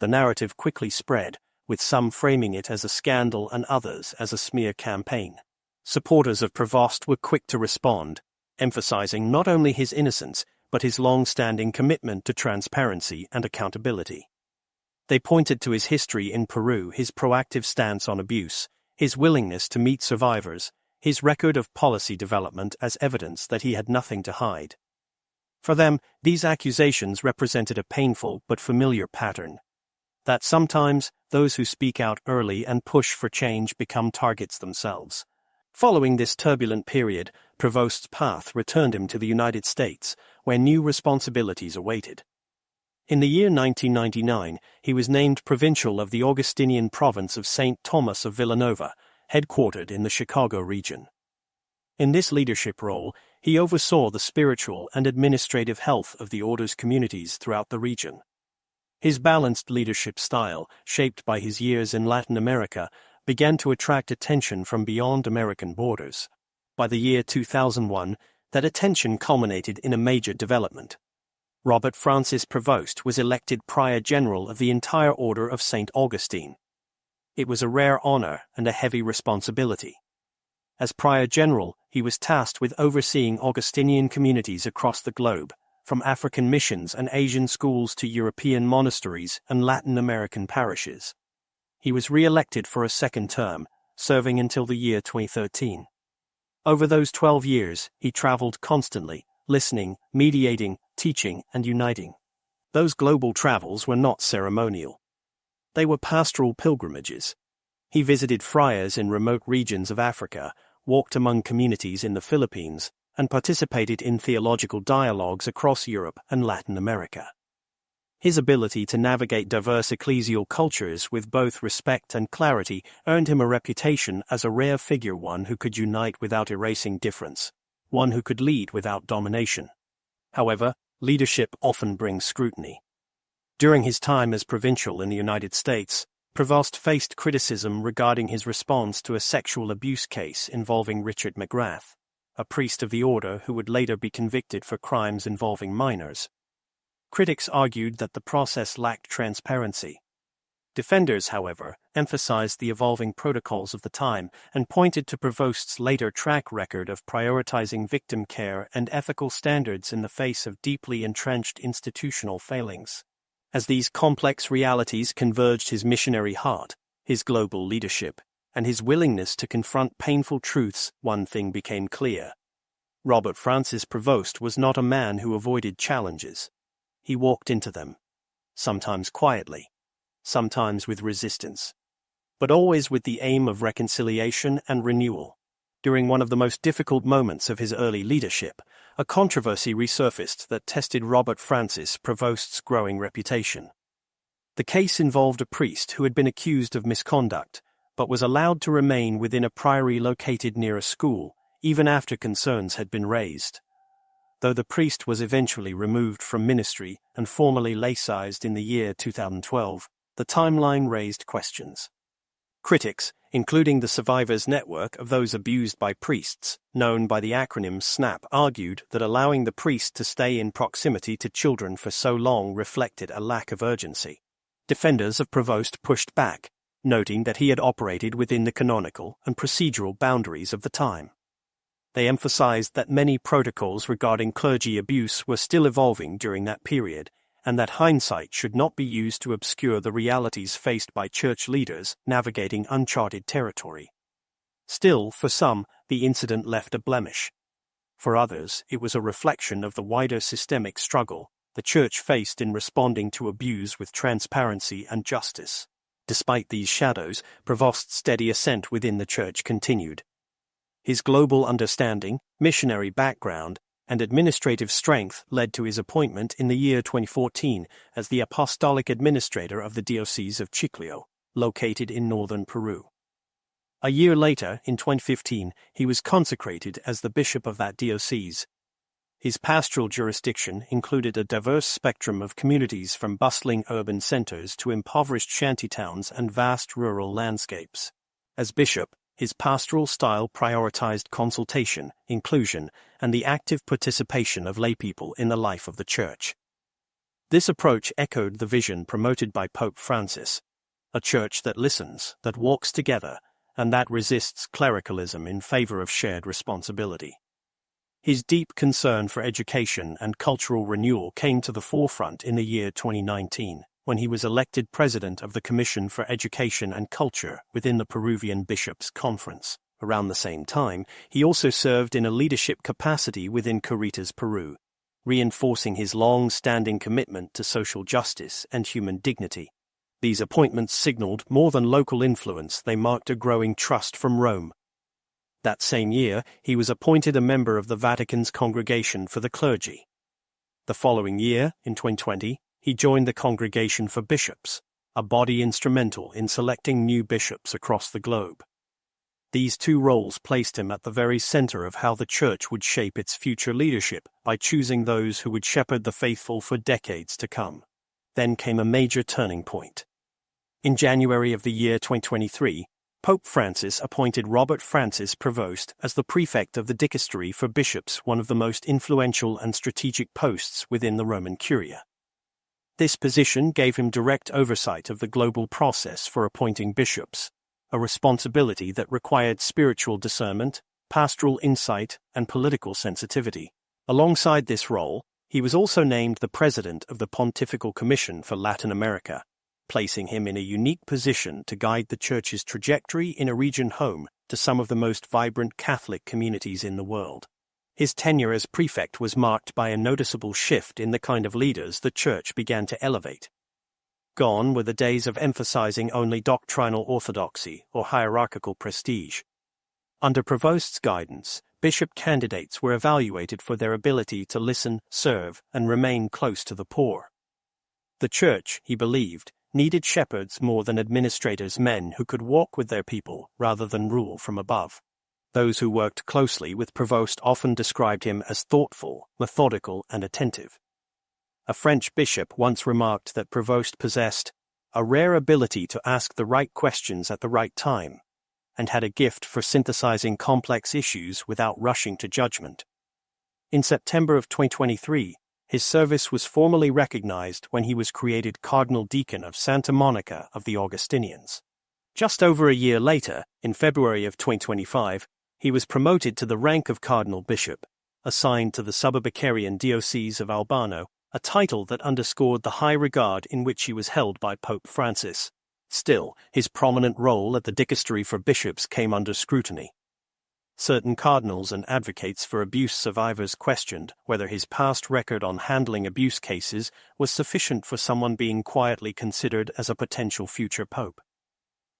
The narrative quickly spread, with some framing it as a scandal and others as a smear campaign. Supporters of Prevost were quick to respond, emphasizing not only his innocence, but his long-standing commitment to transparency and accountability. They pointed to his history in Peru, his proactive stance on abuse, his willingness to meet survivors, his record of policy development as evidence that he had nothing to hide. For them, these accusations represented a painful but familiar pattern. That sometimes, those who speak out early and push for change become targets themselves. Following this turbulent period, Prevost's path returned him to the United States, where new responsibilities awaited. In the year 1999, he was named provincial of the Augustinian province of St. Thomas of Villanova, headquartered in the Chicago region. In this leadership role, he oversaw the spiritual and administrative health of the order's communities throughout the region. His balanced leadership style, shaped by his years in Latin America, began to attract attention from beyond American borders. By the year 2001, that attention culminated in a major development. Robert Francis Prevost was elected Prior General of the entire Order of St. Augustine. It was a rare honor and a heavy responsibility. As Prior General, he was tasked with overseeing Augustinian communities across the globe, from African missions and Asian schools to European monasteries and Latin American parishes. He was re-elected for a second term, serving until the year 2013. Over those 12 years, he traveled constantly, listening, mediating, teaching, and uniting. Those global travels were not ceremonial. They were pastoral pilgrimages. He visited friars in remote regions of Africa, walked among communities in the Philippines, and participated in theological dialogues across Europe and Latin America. His ability to navigate diverse ecclesial cultures with both respect and clarity earned him a reputation as a rare figure, one who could unite without erasing difference, one who could lead without domination. However, leadership often brings scrutiny. During his time as provincial in the United States, Prevost faced criticism regarding his response to a sexual abuse case involving Richard McGrath, a priest of the order who would later be convicted for crimes involving minors. Critics argued that the process lacked transparency. Defenders, however, emphasized the evolving protocols of the time and pointed to Prevost's later track record of prioritizing victim care and ethical standards in the face of deeply entrenched institutional failings. As these complex realities converged, his missionary heart, his global leadership, and his willingness to confront painful truths, one thing became clear. Robert Francis Prevost was not a man who avoided challenges. He walked into them, sometimes quietly, sometimes with resistance, but always with the aim of reconciliation and renewal. During one of the most difficult moments of his early leadership, a controversy resurfaced that tested Robert Francis Prevost's growing reputation. The case involved a priest who had been accused of misconduct, but was allowed to remain within a priory located near a school, even after concerns had been raised. Though the priest was eventually removed from ministry and formally laicized in the year 2012, the timeline raised questions. Critics, including the Survivors Network of Those Abused by Priests, known by the acronym SNAP, argued that allowing the priest to stay in proximity to children for so long reflected a lack of urgency. Defenders of Prevost pushed back, noting that he had operated within the canonical and procedural boundaries of the time. They emphasized that many protocols regarding clergy abuse were still evolving during that period, and that hindsight should not be used to obscure the realities faced by church leaders navigating uncharted territory. Still, for some, the incident left a blemish. For others, it was a reflection of the wider systemic struggle, the Church faced in responding to abuse with transparency and justice. Despite these shadows, Prevost's steady ascent within the Church continued. His global understanding, missionary background, and administrative strength led to his appointment in the year 2014 as the Apostolic Administrator of the Diocese of Chiclayo, located in northern Peru. A year later, in 2015, he was consecrated as the bishop of that diocese. His pastoral jurisdiction included a diverse spectrum of communities from bustling urban centers to impoverished shantytowns and vast rural landscapes. As bishop, his pastoral style prioritized consultation, inclusion, and the active participation of laypeople in the life of the Church. This approach echoed the vision promoted by Pope Francis, a church that listens, that walks together, and that resists clericalism in favor of shared responsibility. His deep concern for education and cultural renewal came to the forefront in the year 2019, when he was elected president of the Commission for Education and Culture within the Peruvian Bishops' Conference. Around the same time, he also served in a leadership capacity within Caritas Peru, reinforcing his long-standing commitment to social justice and human dignity. These appointments signaled more than local influence, they marked a growing trust from Rome. That same year, he was appointed a member of the Vatican's Congregation for the Clergy. The following year, in 2020, he joined the Congregation for Bishops, a body instrumental in selecting new bishops across the globe. These two roles placed him at the very center of how the Church would shape its future leadership by choosing those who would shepherd the faithful for decades to come. Then came a major turning point. In January of the year 2023, Pope Francis appointed Robert Francis Prevost as the prefect of the Dicastery for Bishops, one of the most influential and strategic posts within the Roman Curia. This position gave him direct oversight of the global process for appointing bishops, a responsibility that required spiritual discernment, pastoral insight, and political sensitivity. Alongside this role, he was also named the president of the Pontifical Commission for Latin America, placing him in a unique position to guide the Church's trajectory in a region home to some of the most vibrant Catholic communities in the world. His tenure as prefect was marked by a noticeable shift in the kind of leaders the Church began to elevate. Gone were the days of emphasizing only doctrinal orthodoxy or hierarchical prestige. Under Prevost's guidance, bishop candidates were evaluated for their ability to listen, serve, and remain close to the poor. The Church, he believed, needed shepherds more than administrators, men who could walk with their people rather than rule from above. Those who worked closely with Prevost often described him as thoughtful, methodical, and attentive. A French bishop once remarked that Prevost possessed a rare ability to ask the right questions at the right time, and had a gift for synthesizing complex issues without rushing to judgment. In September of 2023, his service was formally recognized when he was created Cardinal Deacon of Santa Monica of the Augustinians. Just over a year later, in February of 2025, he was promoted to the rank of Cardinal Bishop, assigned to the Suburbicarian Diocese of Albano, a title that underscored the high regard in which he was held by Pope Francis. Still, his prominent role at the Dicastery for Bishops came under scrutiny. Certain cardinals and advocates for abuse survivors questioned whether his past record on handling abuse cases was sufficient for someone being quietly considered as a potential future pope.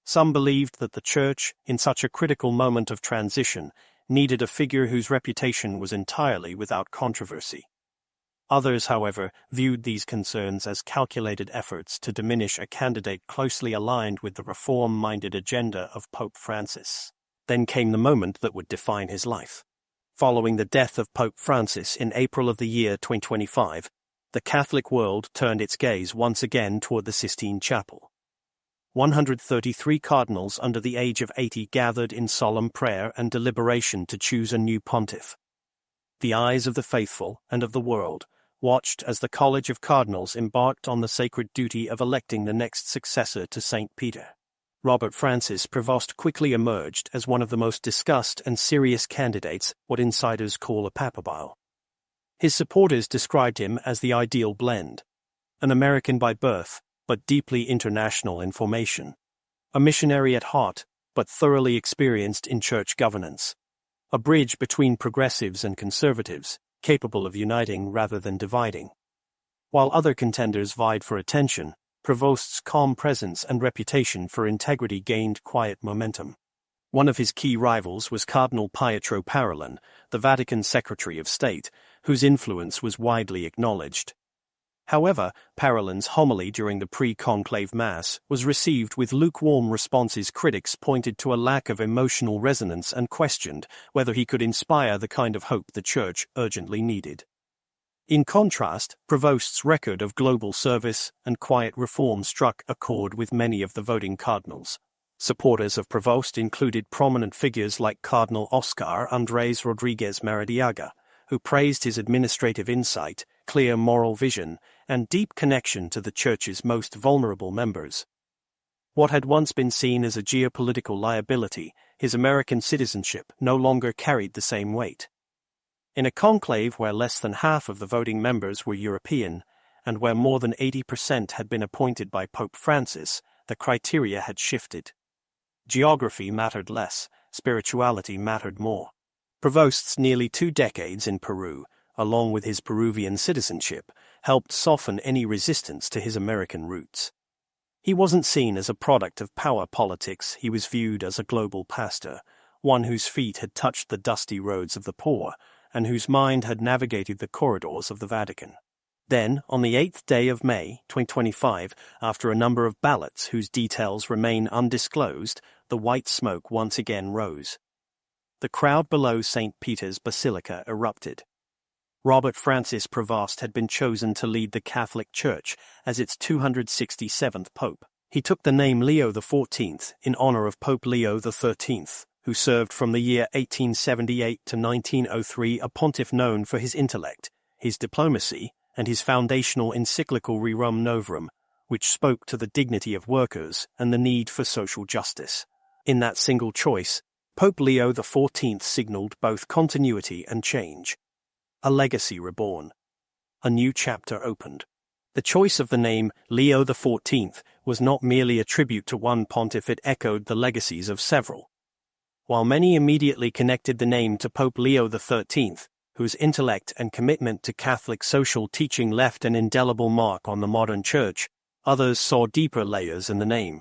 Some believed that the Church, in such a critical moment of transition, needed a figure whose reputation was entirely without controversy. Others, however, viewed these concerns as calculated efforts to diminish a candidate closely aligned with the reform-minded agenda of Pope Francis. Then came the moment that would define his life. Following the death of Pope Francis in April of the year 2025, the Catholic world turned its gaze once again toward the Sistine Chapel. 133 cardinals under the age of 80 gathered in solemn prayer and deliberation to choose a new pontiff. The eyes of the faithful and of the world watched as the College of Cardinals embarked on the sacred duty of electing the next successor to St. Peter. Robert Francis Prevost quickly emerged as one of the most discussed and serious candidates, what insiders call a papabile. His supporters described him as the ideal blend, an American by birth, but deeply international in formation, a missionary at heart, but thoroughly experienced in church governance, a bridge between progressives and conservatives, capable of uniting rather than dividing. While other contenders vied for attention, Provost's calm presence and reputation for integrity gained quiet momentum. One of his key rivals was Cardinal Pietro Parolin, the Vatican Secretary of State, whose influence was widely acknowledged. However, Parolin's homily during the pre-conclave Mass was received with lukewarm responses. Critics pointed to a lack of emotional resonance and questioned whether he could inspire the kind of hope the Church urgently needed. In contrast, Provost's record of global service and quiet reform struck a chord with many of the voting cardinals. Supporters of Provost included prominent figures like Cardinal Oscar Andrés Rodríguez Maradiaga, who praised his administrative insight, clear moral vision, and deep connection to the Church's most vulnerable members. What had once been seen as a geopolitical liability, his American citizenship, no longer carried the same weight. In a conclave where less than half of the voting members were European, and where more than 80% had been appointed by Pope Francis, the criteria had shifted. Geography mattered less, spirituality mattered more. Provost's nearly 2 decades in Peru, along with his Peruvian citizenship, helped soften any resistance to his American roots. He wasn't seen as a product of power politics, he was viewed as a global pastor, one whose feet had touched the dusty roads of the poor, and whose mind had navigated the corridors of the Vatican. Then, on the 8th day of May, 2025, after a number of ballots whose details remain undisclosed, the white smoke once again rose. The crowd below St. Peter's Basilica erupted. Robert Francis Prevost had been chosen to lead the Catholic Church as its 267th pope. He took the name Leo XIV in honor of Pope Leo XIII, who served from the year 1878 to 1903, a pontiff known for his intellect, his diplomacy, and his foundational encyclical Rerum Novarum, which spoke to the dignity of workers and the need for social justice. In that single choice, Pope Leo XIV signaled both continuity and change. A legacy reborn. A new chapter opened. The choice of the name Leo XIV was not merely a tribute to one pontiff, it echoed the legacies of several. While many immediately connected the name to Pope Leo XIII, whose intellect and commitment to Catholic social teaching left an indelible mark on the modern Church, others saw deeper layers in the name.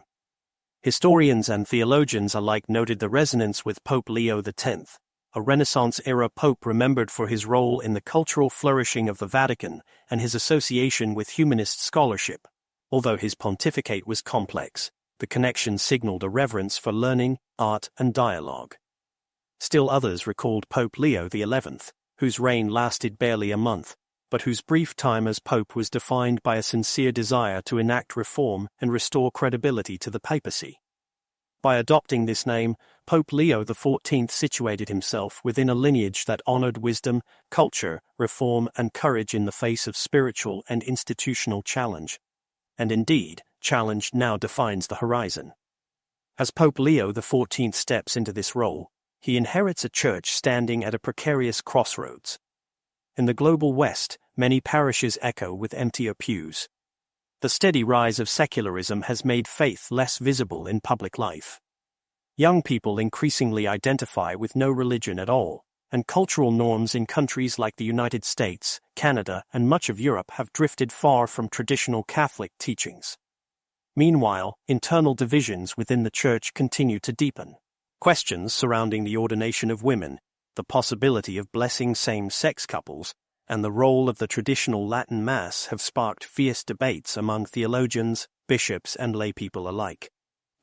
Historians and theologians alike noted the resonance with Pope Leo X, a Renaissance-era pope remembered for his role in the cultural flourishing of the Vatican and his association with humanist scholarship. Although his pontificate was complex, the connection signaled a reverence for learning, art, and dialogue. Still others recalled Pope Leo XI, whose reign lasted barely a month, but whose brief time as pope was defined by a sincere desire to enact reform and restore credibility to the papacy. By adopting this name, Pope Leo XIV situated himself within a lineage that honored wisdom, culture, reform, and courage in the face of spiritual and institutional challenge. And indeed, challenge now defines the horizon. As Pope Leo XIV steps into this role, he inherits a church standing at a precarious crossroads. In the global West, many parishes echo with emptier pews. The steady rise of secularism has made faith less visible in public life. Young people increasingly identify with no religion at all, and cultural norms in countries like the United States, Canada, and much of Europe have drifted far from traditional Catholic teachings. Meanwhile, internal divisions within the Church continue to deepen. Questions surrounding the ordination of women, the possibility of blessing same-sex couples, and the role of the traditional Latin Mass have sparked fierce debates among theologians, bishops, and laypeople alike.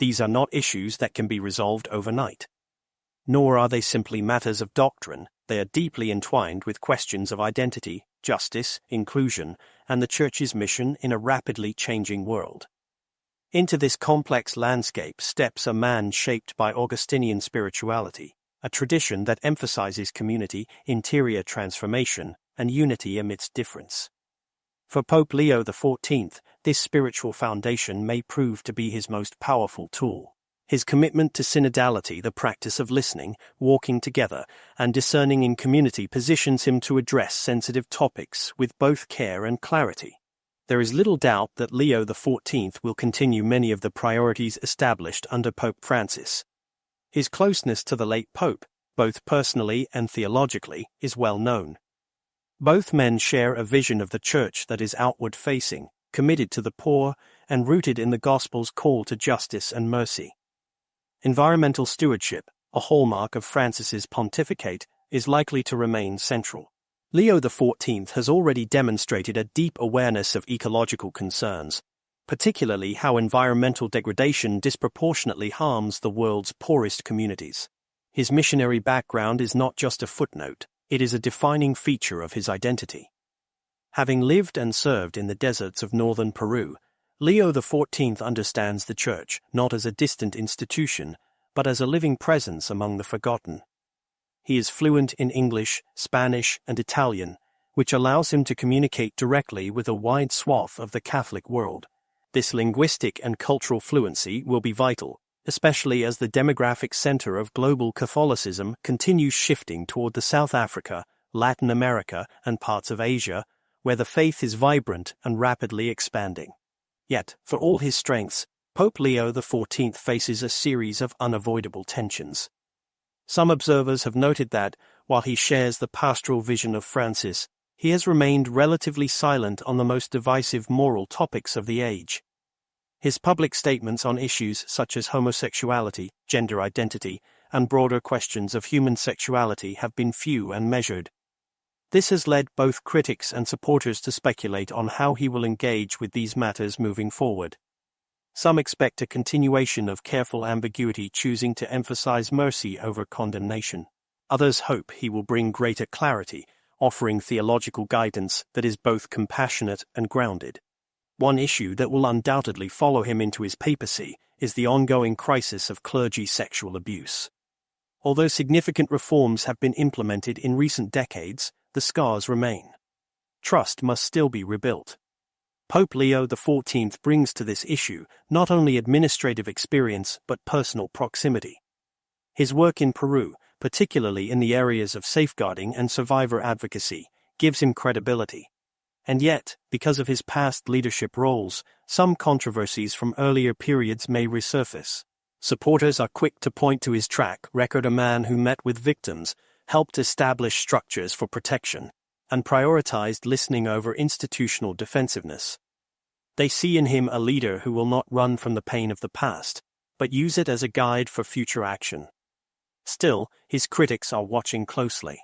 These are not issues that can be resolved overnight. Nor are they simply matters of doctrine, they are deeply entwined with questions of identity, justice, inclusion, and the Church's mission in a rapidly changing world. Into this complex landscape steps a man shaped by Augustinian spirituality, a tradition that emphasizes community, interior transformation, and unity amidst difference. For Pope Leo XIV, this spiritual foundation may prove to be his most powerful tool. His commitment to synodality, the practice of listening, walking together, and discerning in community positions him to address sensitive topics with both care and clarity. There is little doubt that Leo XIV will continue many of the priorities established under Pope Francis. His closeness to the late Pope, both personally and theologically, is well known. Both men share a vision of the church that is outward-facing, committed to the poor, and rooted in the Gospel's call to justice and mercy. Environmental stewardship, a hallmark of Francis's pontificate, is likely to remain central. Leo XIV has already demonstrated a deep awareness of ecological concerns, particularly how environmental degradation disproportionately harms the world's poorest communities. His missionary background is not just a footnote, it is a defining feature of his identity. Having lived and served in the deserts of northern Peru, Leo XIV understands the Church not as a distant institution, but as a living presence among the forgotten. He is fluent in English, Spanish, and Italian, which allows him to communicate directly with a wide swath of the Catholic world. This linguistic and cultural fluency will be vital, especially as the demographic center of global Catholicism continues shifting toward the South Africa, Latin America, and parts of Asia, where the faith is vibrant and rapidly expanding. Yet, for all his strengths, Pope Leo XIV faces a series of unavoidable tensions. Some observers have noted that, while he shares the pastoral vision of Francis, he has remained relatively silent on the most divisive moral topics of the age. His public statements on issues such as homosexuality, gender identity, and broader questions of human sexuality have been few and measured. This has led both critics and supporters to speculate on how he will engage with these matters moving forward. Some expect a continuation of careful ambiguity, choosing to emphasize mercy over condemnation. Others hope he will bring greater clarity, offering theological guidance that is both compassionate and grounded. One issue that will undoubtedly follow him into his papacy is the ongoing crisis of clergy sexual abuse. Although significant reforms have been implemented in recent decades, the scars remain. Trust must still be rebuilt. Pope Leo XIV brings to this issue not only administrative experience but personal proximity. His work in Peru, particularly in the areas of safeguarding and survivor advocacy, gives him credibility. And yet, because of his past leadership roles, some controversies from earlier periods may resurface. Supporters are quick to point to his track record, a man who met with victims, helped establish structures for protection, and prioritized listening over institutional defensiveness. They see in him a leader who will not run from the pain of the past, but use it as a guide for future action. Still, his critics are watching closely.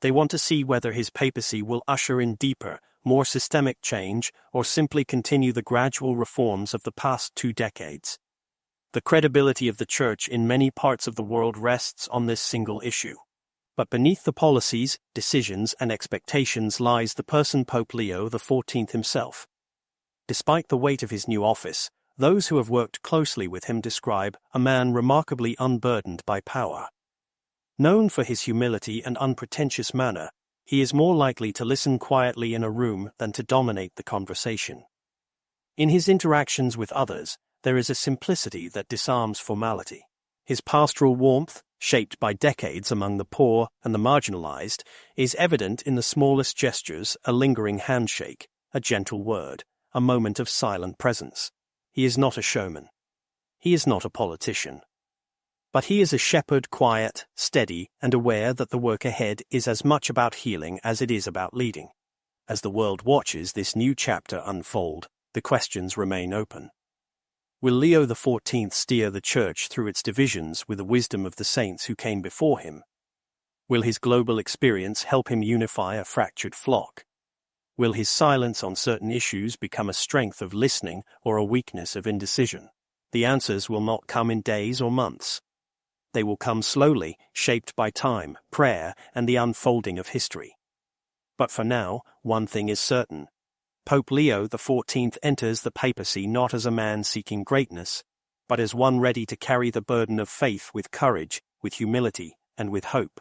They want to see whether his papacy will usher in deeper, more systemic change or simply continue the gradual reforms of the past 2 decades. The credibility of the Church in many parts of the world rests on this single issue. But beneath the policies, decisions, and expectations lies the person Pope Leo XIV himself. Despite the weight of his new office, those who have worked closely with him describe a man remarkably unburdened by power. Known for his humility and unpretentious manner, he is more likely to listen quietly in a room than to dominate the conversation. In his interactions with others, there is a simplicity that disarms formality. His pastoral warmth, shaped by decades among the poor and the marginalized, is evident in the smallest gestures: a lingering handshake, a gentle word, a moment of silent presence. He is not a showman. He is not a politician. But he is a shepherd, quiet, steady, and aware that the work ahead is as much about healing as it is about leading. As the world watches this new chapter unfold, the questions remain open. Will Leo XIV steer the Church through its divisions with the wisdom of the saints who came before him? Will his global experience help him unify a fractured flock? Will his silence on certain issues become a strength of listening or a weakness of indecision? The answers will not come in days or months. They will come slowly, shaped by time, prayer, and the unfolding of history. But for now, one thing is certain. Pope Leo XIV enters the papacy not as a man seeking greatness, but as one ready to carry the burden of faith with courage, with humility, and with hope.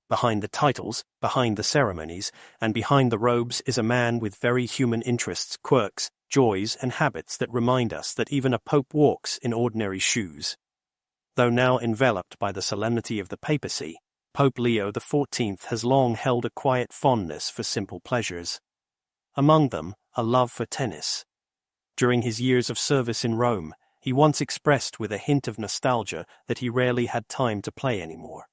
Behind the titles, behind the ceremonies, and behind the robes is a man with very human interests, quirks, joys, and habits that remind us that even a pope walks in ordinary shoes. Though now enveloped by the solemnity of the papacy, Pope Leo XIV has long held a quiet fondness for simple pleasures. Among them, a love for tennis. During his years of service in Rome, he once expressed with a hint of nostalgia that he rarely had time to play anymore.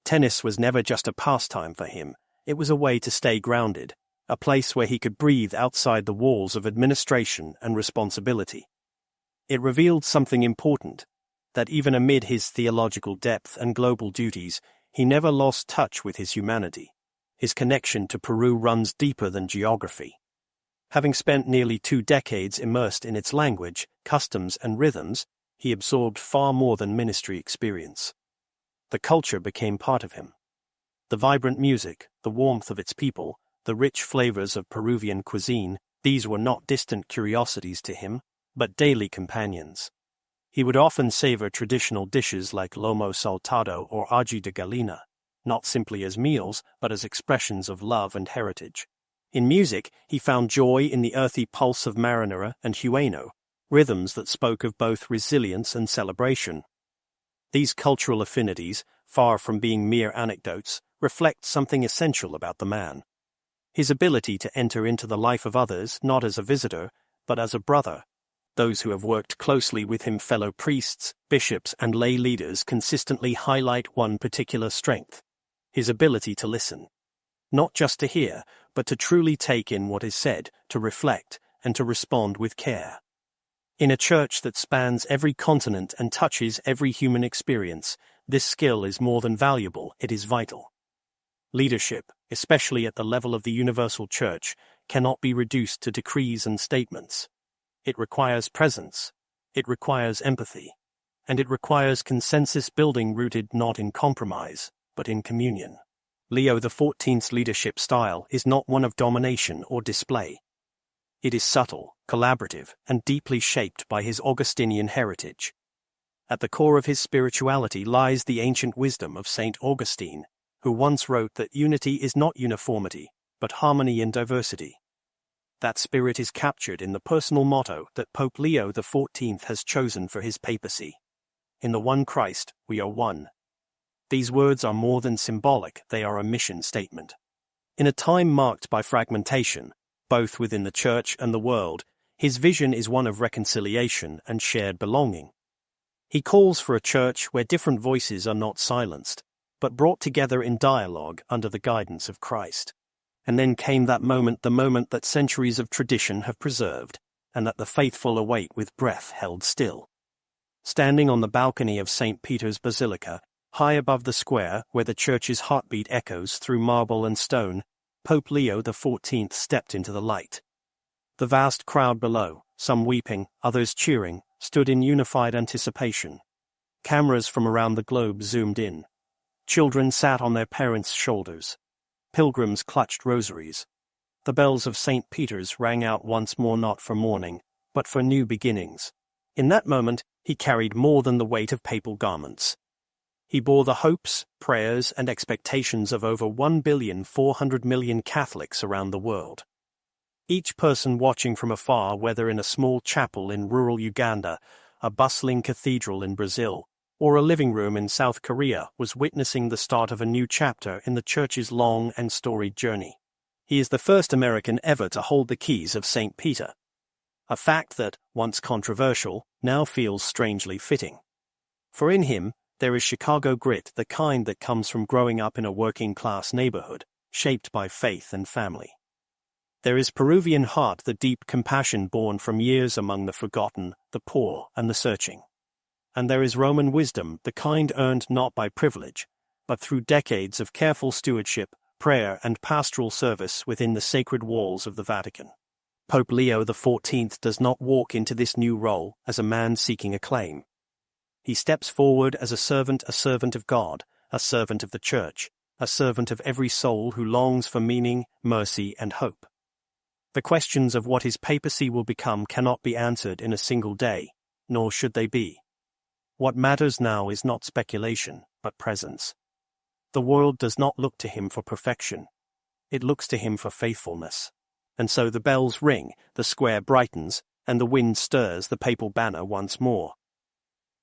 Tennis was never just a pastime for him, it was a way to stay grounded, a place where he could breathe outside the walls of administration and responsibility. It revealed something important, that even amid his theological depth and global duties, he never lost touch with his humanity. His connection to Peru runs deeper than geography. Having spent nearly 2 decades immersed in its language, customs, and rhythms, he absorbed far more than ministry experience. The culture became part of him. The vibrant music, the warmth of its people, the rich flavors of Peruvian cuisine, these were not distant curiosities to him, but daily companions. He would often savor traditional dishes like lomo saltado or ají de gallina, not simply as meals, but as expressions of love and heritage. In music, he found joy in the earthy pulse of marinera and hueno, rhythms that spoke of both resilience and celebration. These cultural affinities, far from being mere anecdotes, reflect something essential about the man. His ability to enter into the life of others not as a visitor, but as a brother. Those who have worked closely with him, fellow priests, bishops, and lay leaders, consistently highlight one particular strength: his ability to listen. Not just to hear, but to truly take in what is said, to reflect, and to respond with care. In a church that spans every continent and touches every human experience, this skill is more than valuable, it is vital. Leadership, especially at the level of the universal church, cannot be reduced to decrees and statements. It requires presence, it requires empathy, and it requires consensus building rooted not in compromise, but in communion. Leo XIV's leadership style is not one of domination or display. It is subtle, collaborative, and deeply shaped by his Augustinian heritage. At the core of his spirituality lies the ancient wisdom of Saint Augustine, who once wrote that unity is not uniformity, but harmony in diversity. That spirit is captured in the personal motto that Pope Leo XIV has chosen for his papacy. In the one Christ, we are one. These words are more than symbolic, they are a mission statement. In a time marked by fragmentation, both within the church and the world, his vision is one of reconciliation and shared belonging. He calls for a church where different voices are not silenced, but brought together in dialogue under the guidance of Christ. And then came that moment, the moment that centuries of tradition have preserved, and that the faithful await with breath held still. Standing on the balcony of St. Peter's Basilica, high above the square where the church's heartbeat echoes through marble and stone, Pope Leo XIV stepped into the light. The vast crowd below, some weeping, others cheering, stood in unified anticipation. Cameras from around the globe zoomed in. Children sat on their parents' shoulders. Pilgrims clutched rosaries. The bells of St. Peter's rang out once more, not for mourning, but for new beginnings. In that moment, he carried more than the weight of papal garments. He bore the hopes, prayers, and expectations of over 1,400,000,000 Catholics around the world. Each person watching from afar, whether in a small chapel in rural Uganda, a bustling cathedral in Brazil, or a living room in South Korea, was witnessing the start of a new chapter in the Church's long and storied journey. He is the first American ever to hold the keys of St. Peter. A fact that, once controversial, now feels strangely fitting. For in him, there is Chicago grit, the kind that comes from growing up in a working-class neighborhood, shaped by faith and family. There is Peruvian heart, the deep compassion born from years among the forgotten, the poor, and the searching. And there is Roman wisdom, the kind earned not by privilege, but through decades of careful stewardship, prayer, and pastoral service within the sacred walls of the Vatican. Pope Leo XIV does not walk into this new role as a man seeking acclaim. He steps forward as a servant of God, a servant of the Church, a servant of every soul who longs for meaning, mercy, and hope. The questions of what his papacy will become cannot be answered in a single day, nor should they be. What matters now is not speculation, but presence. The world does not look to him for perfection. It looks to him for faithfulness. And so the bells ring, the square brightens, and the wind stirs the papal banner once more.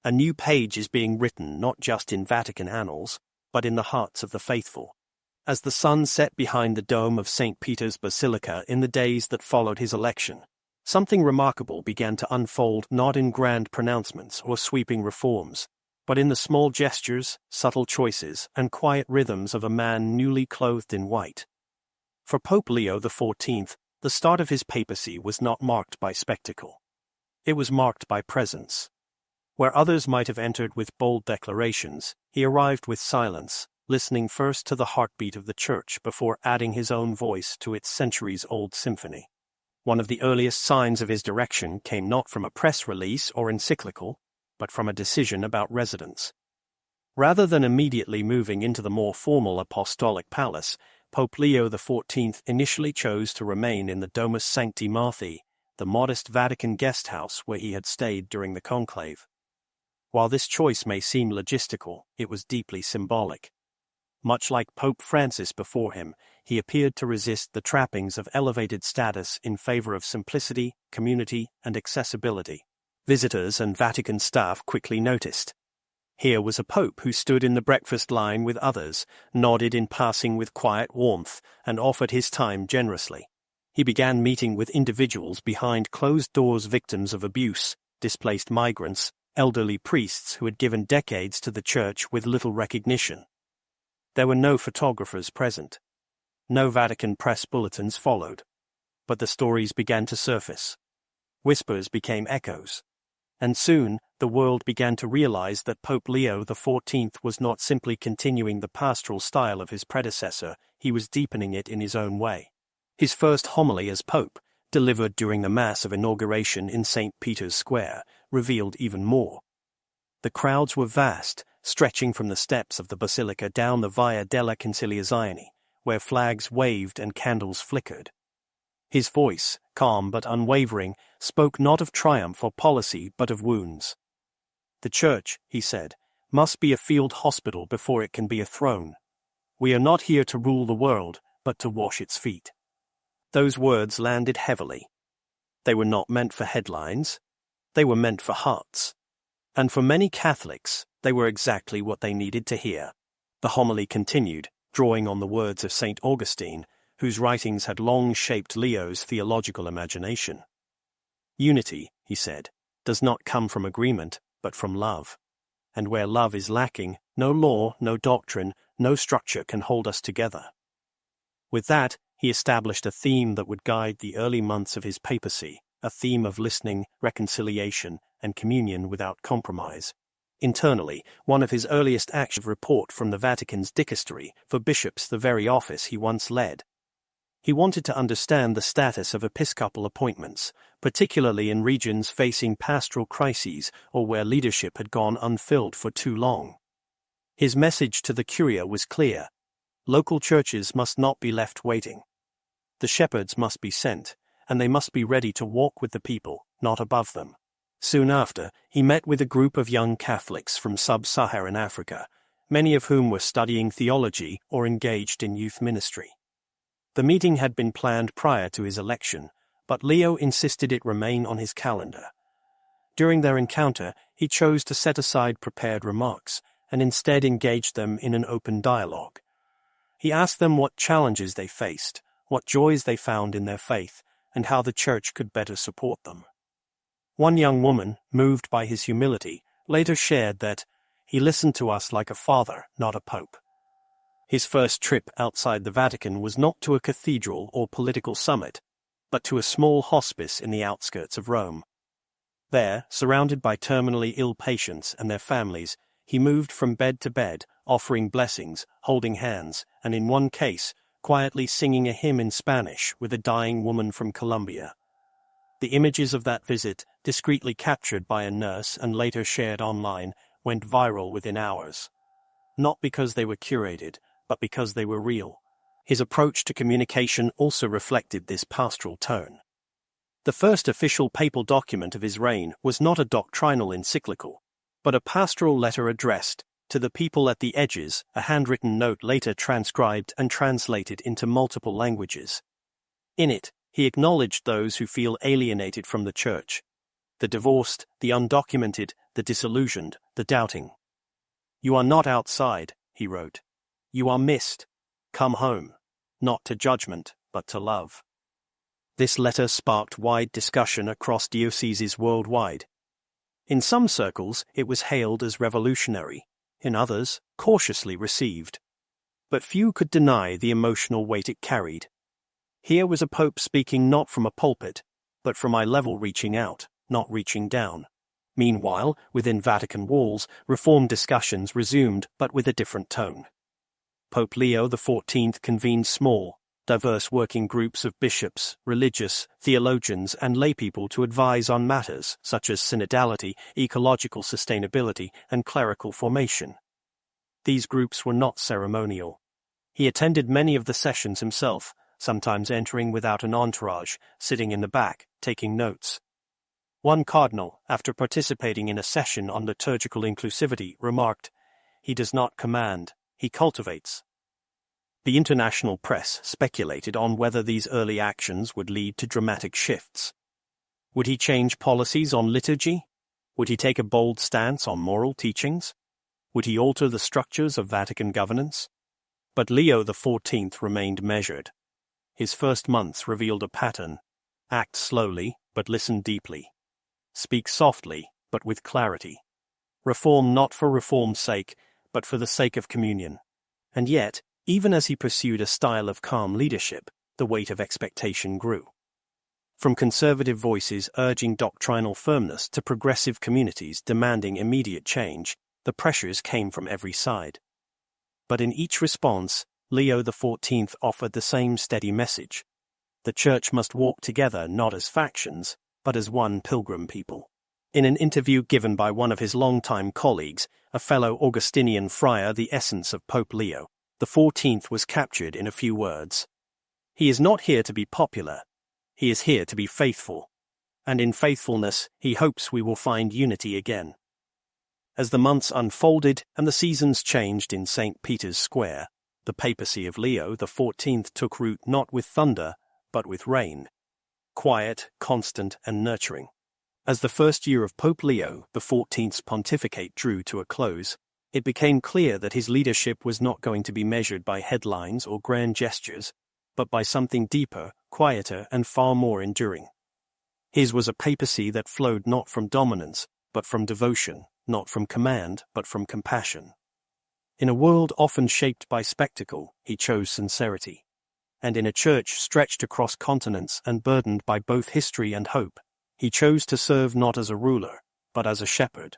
A new page is being written not just in Vatican annals, but in the hearts of the faithful. As the sun set behind the dome of St. Peter's Basilica in the days that followed his election, something remarkable began to unfold, not in grand pronouncements or sweeping reforms, but in the small gestures, subtle choices, and quiet rhythms of a man newly clothed in white. For Pope Leo XIV, the start of his papacy was not marked by spectacle. It was marked by presence. Where others might have entered with bold declarations, he arrived with silence, listening first to the heartbeat of the Church before adding his own voice to its centuries-old symphony. One of the earliest signs of his direction came not from a press release or encyclical, but from a decision about residence. Rather than immediately moving into the more formal apostolic palace, Pope Leo XIV initially chose to remain in the Domus Sancti Marthi, the modest Vatican guest house where he had stayed during the conclave. While this choice may seem logistical, it was deeply symbolic. Much like Pope Francis before him, he appeared to resist the trappings of elevated status in favor of simplicity, community, and accessibility. Visitors and Vatican staff quickly noticed. Here was a pope who stood in the breakfast line with others, nodded in passing with quiet warmth, and offered his time generously. He began meeting with individuals behind closed doors, victims of abuse, displaced migrants, elderly priests who had given decades to the Church with little recognition. There were no photographers present. No Vatican press bulletins followed. But the stories began to surface. Whispers became echoes. And soon, the world began to realize that Pope Leo XIV was not simply continuing the pastoral style of his predecessor, he was deepening it in his own way. His first homily as Pope, delivered during the Mass of Inauguration in St. Peter's Square, revealed even more. The crowds were vast, stretching from the steps of the Basilica down the Via della Conciliazione, where flags waved and candles flickered. His voice, calm but unwavering, spoke not of triumph or policy but of wounds. The Church, he said, must be a field hospital before it can be a throne. We are not here to rule the world, but to wash its feet. Those words landed heavily. They were not meant for headlines. They were meant for hearts. And for many Catholics, they were exactly what they needed to hear. The homily continued, drawing on the words of St. Augustine, whose writings had long shaped Leo's theological imagination. Unity, he said, does not come from agreement, but from love. And where love is lacking, no law, no doctrine, no structure can hold us together. With that, he established a theme that would guide the early months of his papacy, a theme of listening, reconciliation, and communion without compromise. Internally, one of his earliest acts of report from the Vatican's dicastery for bishops, the very office he once led. He wanted to understand the status of episcopal appointments, particularly in regions facing pastoral crises or where leadership had gone unfilled for too long. His message to the Curia was clear. Local churches must not be left waiting. The shepherds must be sent, and they must be ready to walk with the people, not above them. Soon after, he met with a group of young Catholics from sub-Saharan Africa, many of whom were studying theology or engaged in youth ministry. The meeting had been planned prior to his election, but Leo insisted it remain on his calendar. During their encounter, he chose to set aside prepared remarks and instead engaged them in an open dialogue. He asked them what challenges they faced, what joys they found in their faith, and how the Church could better support them. One young woman, moved by his humility, later shared that he listened to us like a father, not a pope. His first trip outside the Vatican was not to a cathedral or political summit, but to a small hospice in the outskirts of Rome. There, surrounded by terminally ill patients and their families, he moved from bed to bed, offering blessings, holding hands, and in one case, quietly singing a hymn in Spanish with a dying woman from Colombia. The images of that visit, discreetly captured by a nurse and later shared online, went viral within hours. Not because they were curated, but because they were real. His approach to communication also reflected this pastoral tone. The first official papal document of his reign was not a doctrinal encyclical, but a pastoral letter addressed to the people at the edges, a handwritten note later transcribed and translated into multiple languages. In it, he acknowledged those who feel alienated from the Church, the divorced, the undocumented, the disillusioned, the doubting. "You are not outside," he wrote. "You are missed. Come home, not to judgment, but to love." This letter sparked wide discussion across dioceses worldwide. In some circles, it was hailed as revolutionary, in others, cautiously received. But few could deny the emotional weight it carried. Here was a pope speaking not from a pulpit, but from eye level, reaching out, not reaching down. Meanwhile, within Vatican walls, reform discussions resumed, but with a different tone. Pope Leo XIV convened small, diverse working groups of bishops, religious, theologians, and laypeople to advise on matters such as synodality, ecological sustainability, and clerical formation. These groups were not ceremonial. He attended many of the sessions himself, sometimes entering without an entourage, sitting in the back, taking notes. One cardinal, after participating in a session on liturgical inclusivity, remarked, "He does not command, he cultivates." The international press speculated on whether these early actions would lead to dramatic shifts. Would he change policies on liturgy? Would he take a bold stance on moral teachings? Would he alter the structures of Vatican governance? But Leo XIV remained measured. His first months revealed a pattern. Act slowly, but listen deeply. Speak softly, but with clarity. Reform not for reform's sake, but for the sake of communion. And yet, even as he pursued a style of calm leadership, the weight of expectation grew. From conservative voices urging doctrinal firmness to progressive communities demanding immediate change, the pressures came from every side. But in each response, Leo XIV offered the same steady message. The Church must walk together not as factions, but as one pilgrim people. In an interview given by one of his longtime colleagues, a fellow Augustinian friar, the essence of Pope Leo XIV was captured in a few words. He is not here to be popular. He is here to be faithful. And in faithfulness, he hopes we will find unity again. As the months unfolded and the seasons changed in St. Peter's Square, the papacy of Leo XIV took root not with thunder, but with rain. Quiet, constant, and nurturing. As the first year of Pope Leo XIV's pontificate drew to a close, it became clear that his leadership was not going to be measured by headlines or grand gestures, but by something deeper, quieter, and far more enduring. His was a papacy that flowed not from dominance, but from devotion, not from command, but from compassion. In a world often shaped by spectacle, he chose sincerity. And in a church stretched across continents and burdened by both history and hope, he chose to serve not as a ruler, but as a shepherd.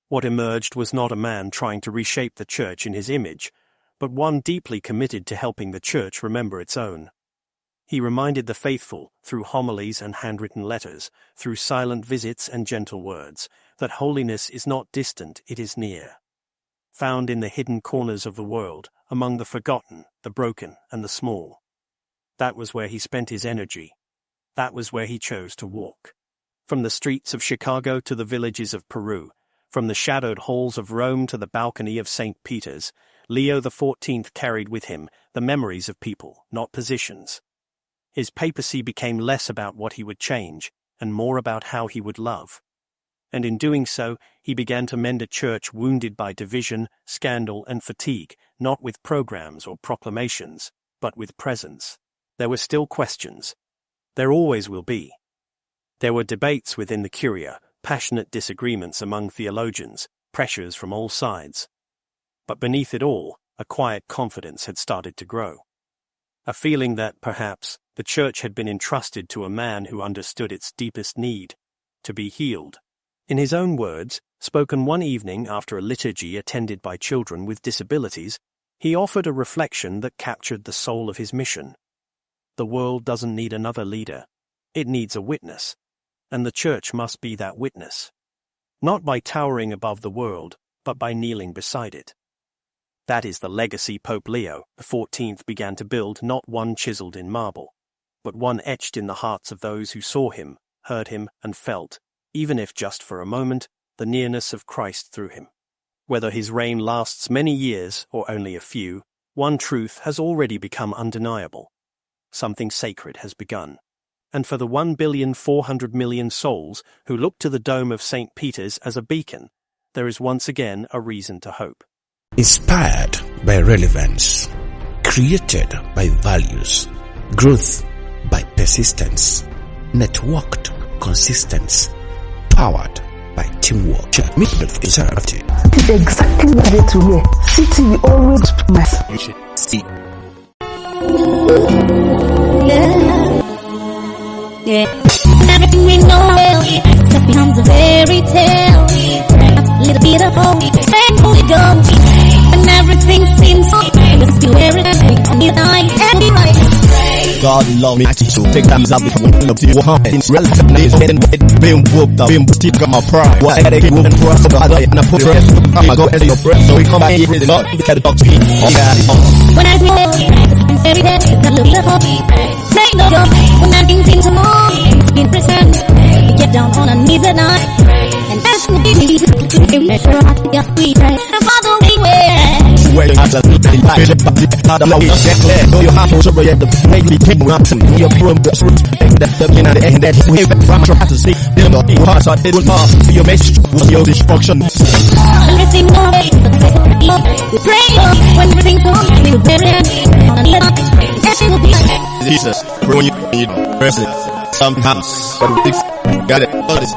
What emerged was not a man trying to reshape the church in his image, but one deeply committed to helping the church remember its own. He reminded the faithful, through homilies and handwritten letters, through silent visits and gentle words, that holiness is not distant, it is near. Found in the hidden corners of the world, among the forgotten, the broken, and the small. That was where he spent his energy. That was where he chose to walk. From the streets of Chicago to the villages of Peru, from the shadowed halls of Rome to the balcony of St. Peter's, Leo XIV carried with him the memories of people, not positions. His papacy became less about what he would change, and more about how he would love. And in doing so, he began to mend a church wounded by division, scandal, and fatigue, not with programs or proclamations, but with presence. There were still questions. There always will be. There were debates within the Curia, passionate disagreements among theologians, pressures from all sides. But beneath it all, a quiet confidence had started to grow. A feeling that, perhaps, the church had been entrusted to a man who understood its deepest need, to be healed. In his own words, spoken one evening after a liturgy attended by children with disabilities, he offered a reflection that captured the soul of his mission. The world doesn't need another leader. It needs a witness. And the church must be that witness. Not by towering above the world, but by kneeling beside it. That is the legacy Pope Leo XIV began to build, not one chiseled in marble, but one etched in the hearts of those who saw him, heard him, and felt, even if just for a moment, the nearness of Christ through him. Whether his reign lasts many years or only a few, one truth has already become undeniable. Something sacred has begun. And for the 1,400,000,000 souls who look to the dome of St. Peter's as a beacon, there is once again a reason to hope. Inspired by relevance, created by values, growth by persistence, networked consistence, powered by teamwork. This is exactly what I did to hear. CTV always promise. You should see. Yeah. Everything we know just becomes a fairy tale. A little bit of hope, and we go. When everything seems so let's do everything on the night and be right. God love me, so take time out with one of the heart. It's relative, getting being whooped up, being stick on my pride. What I get moving for us, so I and I put your ass up, I go as your friend, so we come back here, praise the Lord, we can talk to me. When I feel every day, it's a little bit of hope. Say no, when nothing seems wrong, in prison, we get down on our knees at night, and that's what we need to make sure I get free, and follow the way. Where you have to look at the light, how the law is set there. Know your heart, so you the make me keep rapping. You're pure the truth, and that's the beginning and that we have from your heart to see. You know, your heart, so it will pass. Your message was your destruction. Listen, we pray when everything's gone, we will bury it on the other, and she will be Jesus, when you need mercy, sometimes, but we got it, all this.